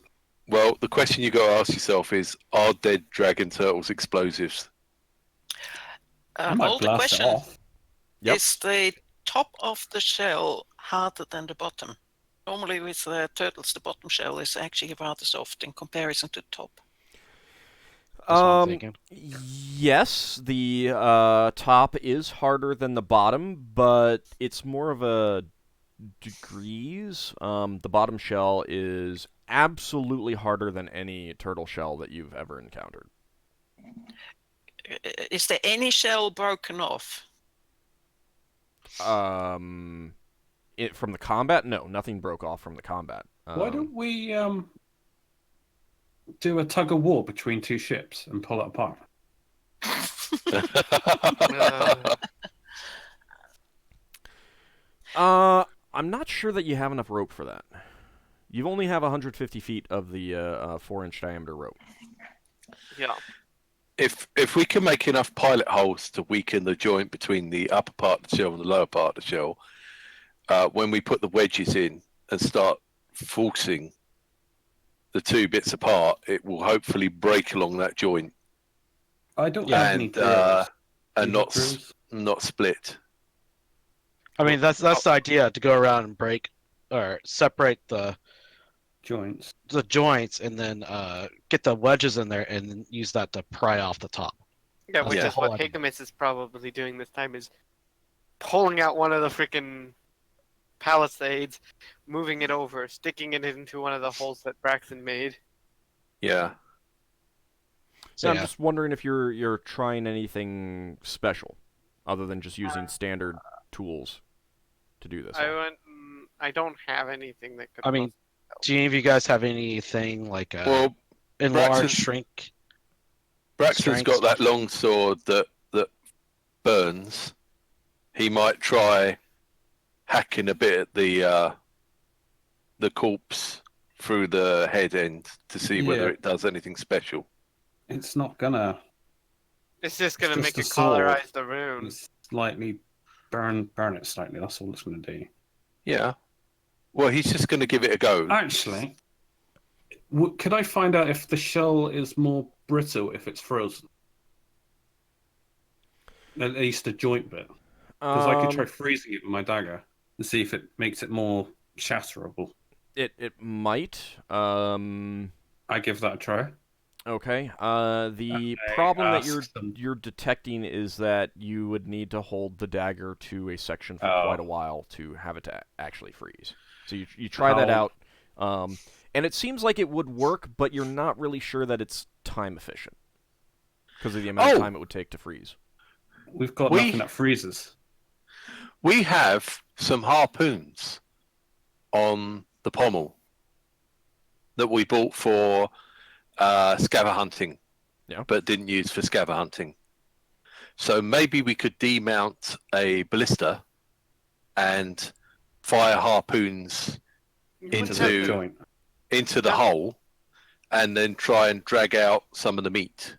Well, the question you got to ask yourself is: are dead dragon turtles explosives? I might Older blast it question: off. Yep. is the top of the shell harder than the bottom? Normally, with turtles, the bottom shell is actually rather soft in comparison to the top. That's what I'm thinking. Yes, the top is harder than the bottom, but it's more of a degrees. The bottom shell is absolutely harder than any turtle shell that you've ever encountered. Is there any shell broken off? From the combat, no, nothing broke off from the combat. Why don't we do a tug of war between two ships and pull it apart? I'm not sure that you have enough rope for that. You only have 150 feet of the 4-inch diameter rope. Yeah. If we can make enough pilot holes to weaken the joint between the upper part of the shell and the lower part of the shell, when we put the wedges in and start forcing the two bits apart, it will hopefully break along that joint I don't have any drills. and You have drills? not split. I mean, that's the idea, to go around and break or separate the Joints. joints and then get the wedges in there and then use that to pry off the top. Yeah, which Yeah. is what Higgimus is probably doing this time, is pulling out one of the freaking palisades, moving it over, sticking it into one of the holes that Braxon made. Yeah. So I'm yeah, just wondering if you're trying anything special, other than just using standard tools to do this. I don't have anything that could. I mean, do any of you guys have anything like Well, enlarge, Braxton- shrink? Braxton's Strength got that stuff. long sword that burns. He might try hacking a bit at the corpse through the head end to see whether Yeah. it does anything special. It's not gonna. It's just gonna It's make just it a sword. colorize the rune. Slightly burn it slightly. That's all it's gonna do. Yeah. Well, he's just going to give it a go. Actually, could I find out if the shell is more brittle if it's frozen? At least the joint bit, because I could try freezing it with my dagger and see if it makes it more shatterable. It might. I give that a try. Okay. The I problem that ask them- you're detecting is that you would need to hold the dagger to a section for quite a while to have it to actually freeze. So you try that out, and it seems like it would work, but you're not really sure that it's time efficient because of the amount of time it would take to freeze. We've got nothing that freezes. We have some harpoons on the pommel that we bought for scaver hunting, but didn't use for scaver hunting. So maybe we could demount a ballista and fire harpoons into the hole, and then try and drag out some of the meat.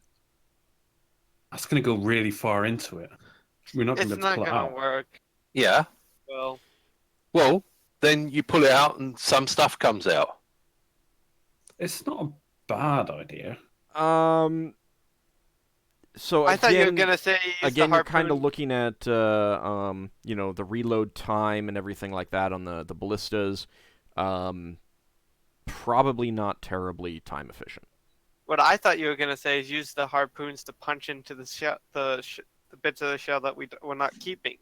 That's going to go really far into it. We're not going to It's be able not to pull it gonna out. work. Yeah. Well, then you pull it out and some stuff comes out. It's not a bad idea. So I thought you were gonna say again, you're kind of looking at the reload time and everything like that on the ballistas. Probably not terribly time efficient. What I thought you were gonna say is use the harpoons to punch into the bits of the shell that we're not keeping,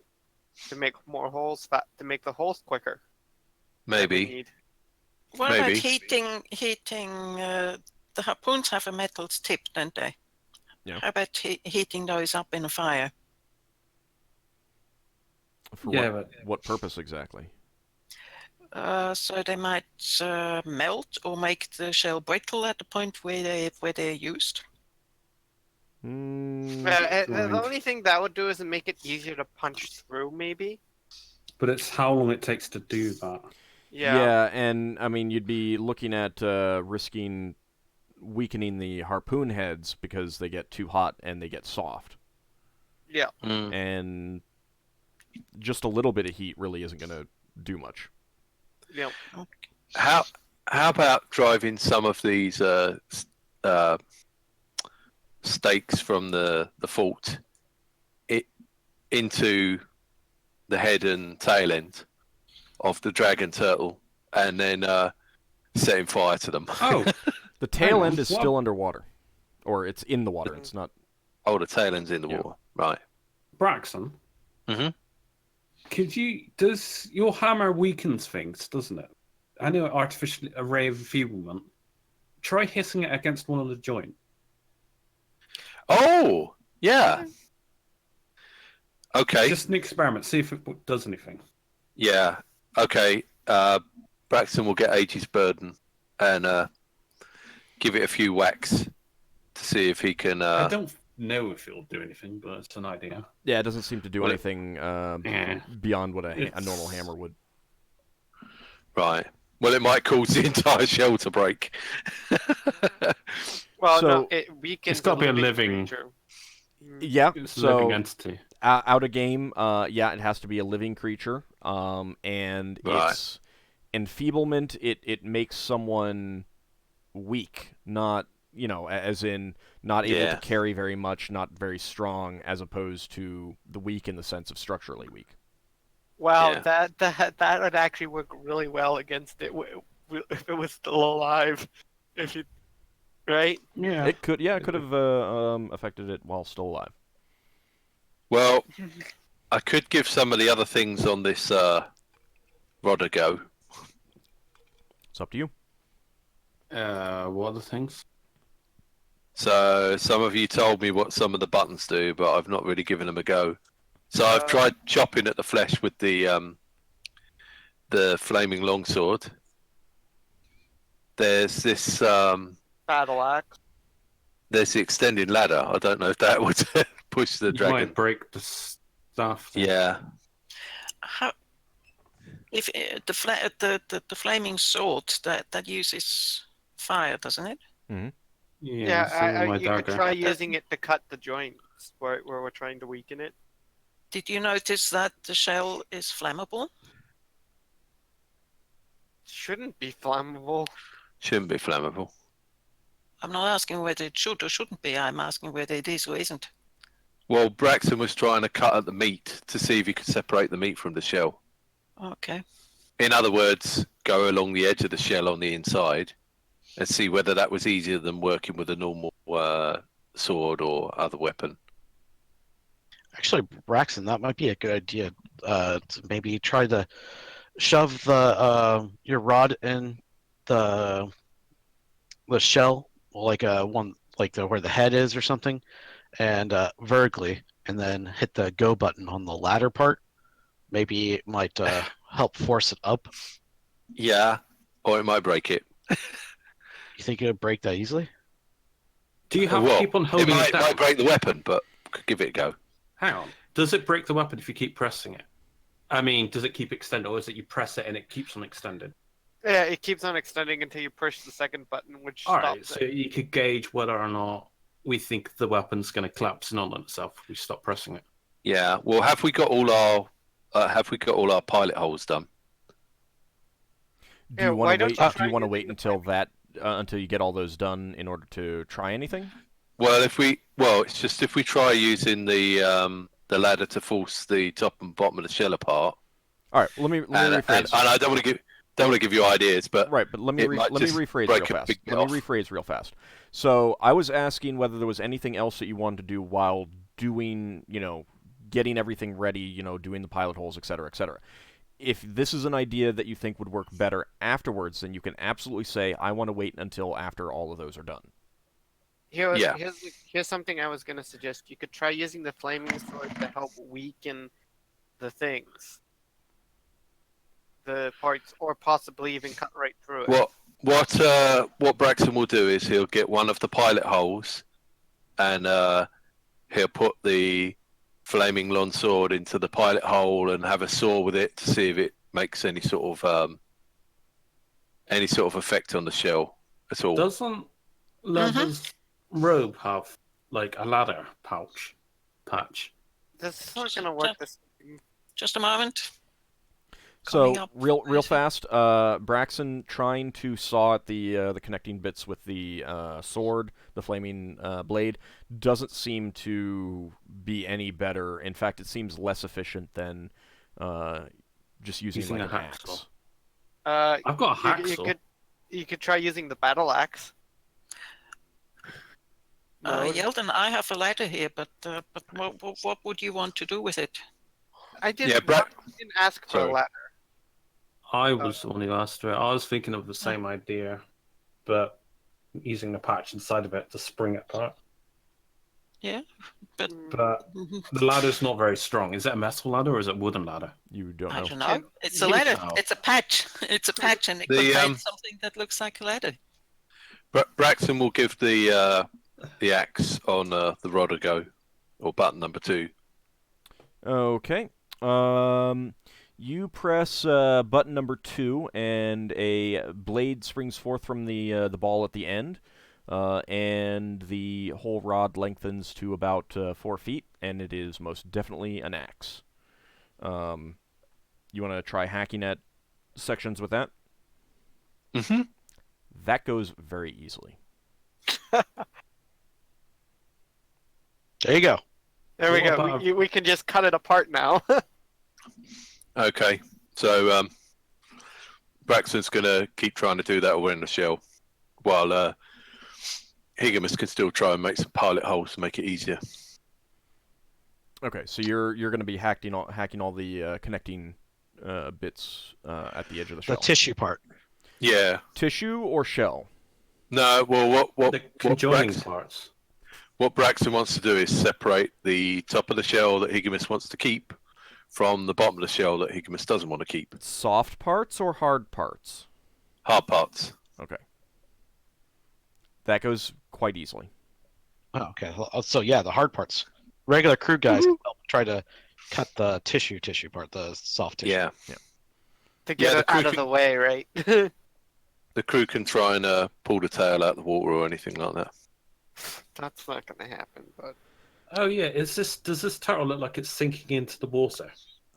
to make more holes, to make the holes quicker. Maybe. What about heating? The harpoons have a metal tip, don't they? Yeah. How about heating those up in a fire? For what purpose exactly? So they might melt or make the shell brittle at the point where they're used. The only thing that would do is make it easier to punch through, maybe. But it's how long it takes to do that. Yeah, and I mean, you'd be looking at risking weakening the harpoon heads because they get too hot and they get soft. Yeah. And just a little bit of heat really isn't going to do much. Yeah. How about driving some of these stakes from the fort into the head and tail end of the dragon turtle, and then setting fire to them? Oh, The tail on, end is what? still underwater, or it's in the water. It's not. Oh, the tail end's in the Yeah. water, right? Braxon. Mhm. Does your hammer weakens things, doesn't it? I know artificial array of enfeeblement. Try hitting it against one of the joint. Oh, yeah. Okay. Just an experiment. See if it does anything. Yeah. Okay. Braxton will get Aegis Burden and give it a few whacks to see if he can. I don't know if it'll do anything, but it's an idea. Yeah, it doesn't seem to do Well, anything Yeah. beyond what a It's- normal hammer would. Right. Well, it might cause the entire shell to break. Well, So- no, it weakens. It's gotta be a living living- creature. Mm. Yeah. It's a living So entity. out of game, yeah, it has to be a living creature. And Right. its enfeeblement, it makes someone weak, not as in not able Yeah. to carry very much, not very strong, as opposed to the weak in the sense of structurally weak. Wow, Yeah. that would actually work really well against it if it was still alive. If you, right? Yeah. It could have affected it while still alive. Well, I could give some of the other things on this rod a go. It's up to you. What other things? So some of you told me what some of the buttons do, but I've not really given them a go. So I've tried chopping at the flesh with the flaming longsword. There's this Battle axe. there's the extended ladder. I don't know if that would push the You dragon. might break the stuff. Yeah. How, if the flaming sword that uses fire, doesn't it? Yeah, so my You could dagger. try using it to cut the joints where we're trying to weaken it. Did you notice that the shell is flammable? Shouldn't be flammable. Shouldn't be flammable. I'm not asking whether it should or shouldn't be. I'm asking whether it is or isn't. Well, Braxton was trying to cut at the meat to see if he could separate the meat from the shell. Okay. In other words, go along the edge of the shell on the inside and see whether that was easier than working with a normal sword or other weapon. Actually, Braxton, that might be a good idea. To maybe try to shove the your rod in the shell, like one like where the head is or something, and vertically, and then hit the go button on the latter part. Maybe it might help force it up. Yeah, or it might break it. You think it would break that easily? Do you have Well, to keep on it holding it might, down? might break the weapon, but could give it a go. Hang on. Does it break the weapon if you keep pressing it? I mean, does it keep extending, or is it you press it and it keeps on extending? Yeah, it keeps on extending until you push the second button, which All right, stops so it. you could gauge whether or not we think the weapon's going to collapse in on itself if we stop pressing it. Yeah. Well, have we got all our pilot holes done? Do Yeah, you why want to don't wait? you Do try you want to using wait the until flaming- until you get all those done in order to try anything? Well, it's just if we try using the ladder to force the top and bottom of the shell apart. All right, let me rephrase. And I don't want to give you ideas, but Right, but let me it might just rephrase break real a fast. big bit Let me off. rephrase real fast. So I was asking whether there was anything else that you wanted to do while doing, getting everything ready, doing the pilot holes, et cetera, et cetera. If this is an idea that you think would work better afterwards, then you can absolutely say, I want to wait until after all of those are done. Yeah. Here's something I was going to suggest. You could try using the flaming sword to help weaken the things. The parts, or possibly even cut right through it. What Braxton will do is he'll get one of the pilot holes, and he'll put the flaming long sword into the pilot hole and have a saw with it to see if it makes any sort of effect on the shell at all. Doesn't Leather's robe have like a ladder patch? This is not going to work. This. Just a moment. coming So up. real fast, Braxon trying to saw at the connecting bits with the sword, the flaming blade, doesn't seem to be any better. In fact, it seems less efficient than just using like a an hacksaw. axe. I've got a hacksaw. You could try using the battle axe. No, Yeldan, I have a ladder here, but what would you want to do with it? I didn't. Yeah, I didn't ask for a Sorry. ladder. I was the one who asked for it. I was thinking of the same idea, but using the patch inside of it to spring it apart. Yeah, but But the ladder's not very strong. Is it a metal ladder or is it a wooden ladder? You don't I know. don't know. It's a ladder. It's a patch. It's a patch, and it contains something that looks like a ladder. Braxton will give the axe on the rod a go, or button number 2. Okay. You press button number 2, and a blade springs forth from the ball at the end, and the whole rod lengthens to about 4 feet, and it is most definitely an axe. You want to try hacking at sections with that? Mm-hmm. That goes very easily. There you go. There we What go. about- We can just cut it apart now. Okay, so Braxton's going to keep trying to do that all in the shell, while Higgimus can still try and make some pilot holes to make it easier. Okay, so you're going to be hacking all the connecting bits at the edge of the The shell. tissue part. Yeah. Tissue or shell? No, well, The conjoining parts. what Braxton wants to do is separate the top of the shell that Higgimus wants to keep from the bottom of the shell that Higgimus doesn't want to keep. Soft parts or hard parts? Hard parts. Okay. That goes quite easily. Oh, okay. So yeah, the hard parts. Regular crew guys help try to cut the tissue part, the soft tissue. Yeah. To get the it out crew of the way, right? The crew can try and pull the tail out of the water or anything like that. That's not going to happen, but Oh yeah, does this turtle look like it's sinking into the water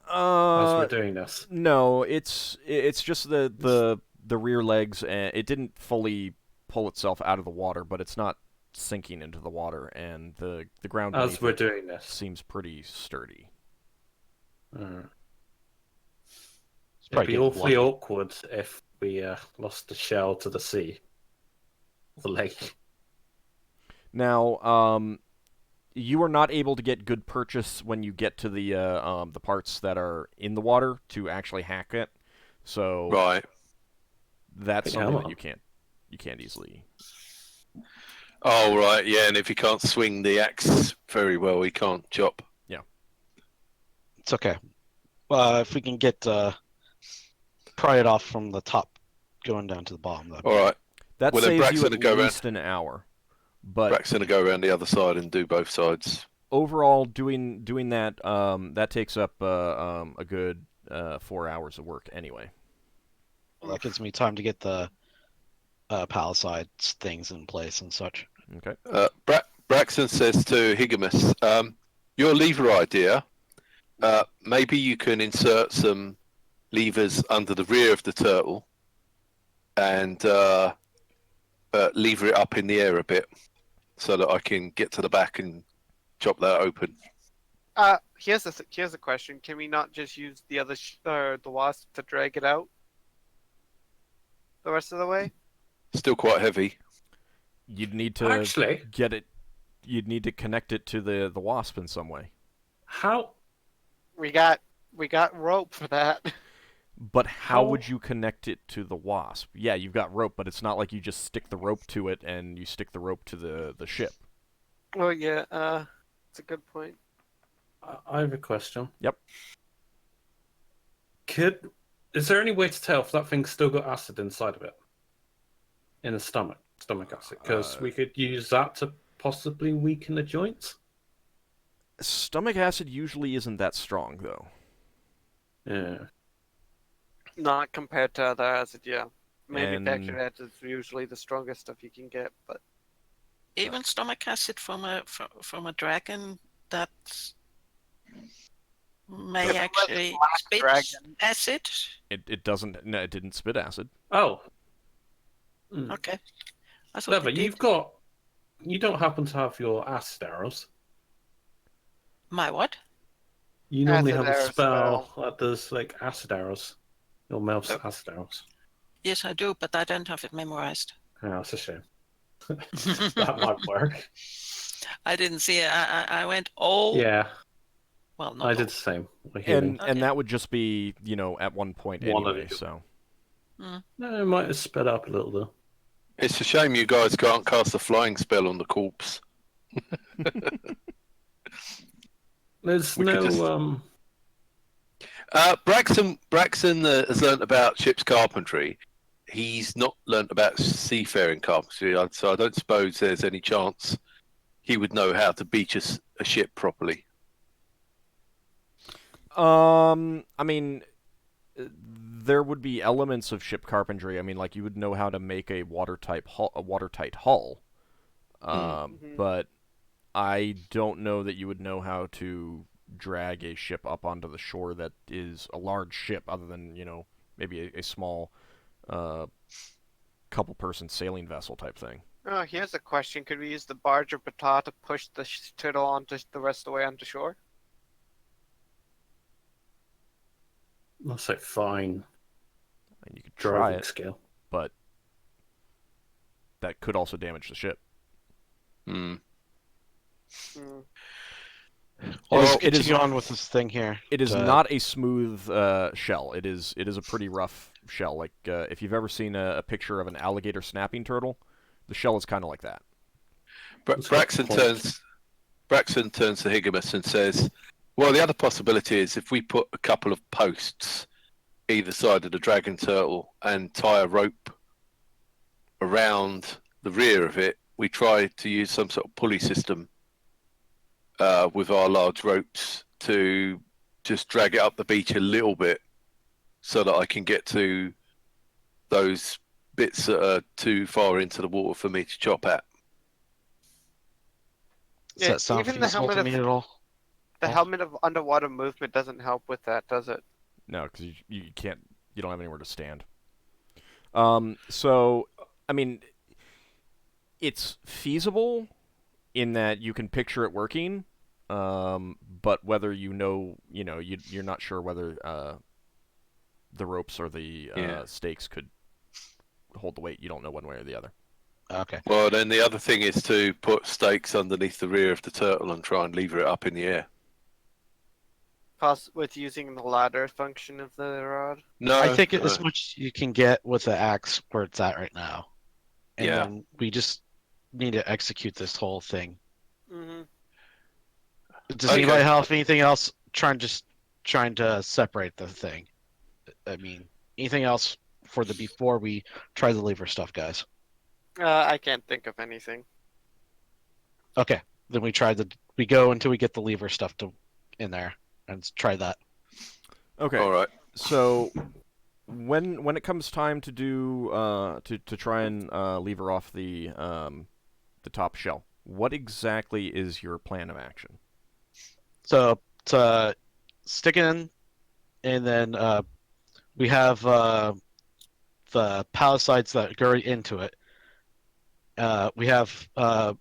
as we're doing this? No, it's just the rear legs, and it didn't fully pull itself out of the water, but it's not sinking into the water, and the ground As beneath we're it doing this. seems pretty sturdy. It'd probably be getting awfully lucky. awkward if we lost the shell to the sea, the lake. Now, you are not able to get good purchase when you get to the parts that are in the water to actually hack it. So Right. that's Yeah, something well. that you can't easily. Oh, right, yeah, and if he can't swing the axe very well, he can't chop. It's okay. If we can get pry it off from the top, going down to the bottom. All right, That Well, then saves you Braxton at will go least an hour. But Braxton will go around the other side and do both sides. overall, doing that that takes up a good 4 hours of work anyway. That gives me time to get the palisade things in place and such. Okay. Braxton says to Higgimus, your lever idea, maybe you can insert some levers under the rear of the turtle and lever it up in the air a bit so that I can get to the back and chop that open. here's a question. Can we not just use the other the wasp to drag it out the rest of the way? Still quite heavy. You'd need to Actually, get it. You'd need to connect it to the wasp in some way. how We got rope for that. But how How- would you connect it to the wasp? Yeah, you've got rope, but it's not like you just stick the rope to it and you stick the rope to the ship. Oh yeah, it's a good point. I have a question. Yep. Is there any way to tell if that thing's still got acid inside of it? In the stomach acid, because we could use that to possibly weaken the joints. Stomach acid usually isn't that strong, though. Yeah. Not compared to other acid, yeah. And- Manufactured acid is usually the strongest stuff you can get, but Even stomach acid from a dragon, that's may If it was actually Black spit Dragon. acid. It doesn't. No, it didn't spit acid. Oh. Hmm. Okay. I thought Lever, it did. you don't happen to have your acid arrows. My what? You normally Acid have a arrow spell that does like acid arrows. Your mouse Oh. acid arrows. Yes, I do, but I don't have it memorized. Oh, that's a shame. That might work. I didn't see it. I went all. Yeah, Well, not I all. did the same. With healing. And that would just be, at one point One of anyway. you. So No, it might have sped up a little though. It's a shame you guys can't cast a flying spell on the corpse. There's We could no just- Braxon has learnt about ship's carpentry. He's not learnt about seafaring carpentry, so I don't suppose there's any chance he would know how to beach a ship properly. I mean, there would be elements of ship carpentry. I mean, like you would know how to make a watertight hull. But I don't know that you would know how to drag a ship up onto the shore that is a large ship, other than maybe a small couple-person sailing vessel type thing. Oh, here's a question. Could we use the barge or batar to push the turtle onto the rest of the way onto shore? That's like fine And you could try driving it, skill. but that could also damage the ship. Hmm. Hmm. Well, let's Well, it is- continue on with this thing here. It is not a smooth shell. It is a pretty rough shell. Like if you've ever seen a picture of an alligator snapping turtle, the shell is kind of like that. That's got Braxon points. turns to Higgimus and says, "Well, the other possibility is if we put a couple of posts either side of the dragon turtle and tie a rope around the rear of it, we try to use some sort of pulley system with our large ropes to just drag it up the beach a little bit so that I can get to those bits that are too far into the water for me to chop at." Does that sound even the feasible helmet to of me at all? the helmet of underwater movement doesn't help with that, does it? No, because you can't. You don't have anywhere to stand. So, I mean, it's feasible in that you can picture it working, but whether you're not sure whether the ropes or the stakes could hold the weight. You don't know one way or the other. Okay. Well, then the other thing is to put stakes underneath the rear of the turtle and try and lever it up in the air. With using the ladder function of the rod. No, I think no. as much you can get with the axe where it's at right now. And Yeah. then we just need to execute this whole thing. Mm-hmm. Does Okay. anybody have anything else trying to separate the thing? I mean, anything else before we try the lever stuff, guys? I can't think of anything. Okay, then we go until we get the lever stuff in there and try that. Okay. All right. So, when it comes time to do to try and lever off the top shell, what exactly is your plan of action? So to stick in, and then we have the palisades that go into it. We have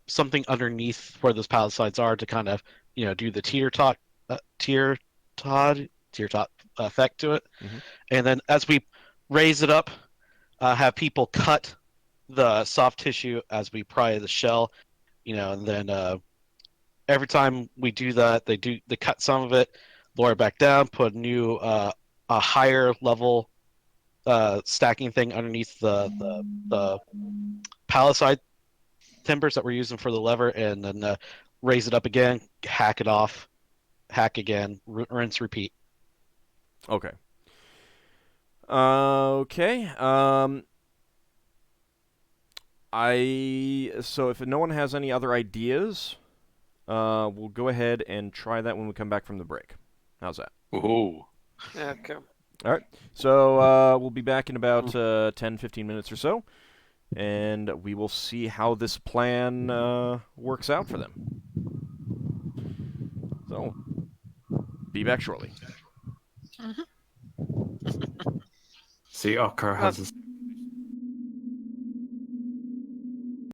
something underneath where those palisades are to kind of do the teeter tot effect to it, Mhm. and then as we raise it up, have people cut the soft tissue as we pry the shell, and then every time we do that, they cut some of it, lower it back down, put a new a higher level stacking thing underneath the palisade timbers that we're using for the lever, and then raise it up again, hack it off, hack again, rinse, repeat. Okay. Okay. So if no one has any other ideas, we'll go ahead and try that when we come back from the break. How's that? Ooh. Okay. All right. So we'll be back in about 10, 15 minutes or so, and we will see how this plan works out for them. So, Be back shortly. See, Ockar has his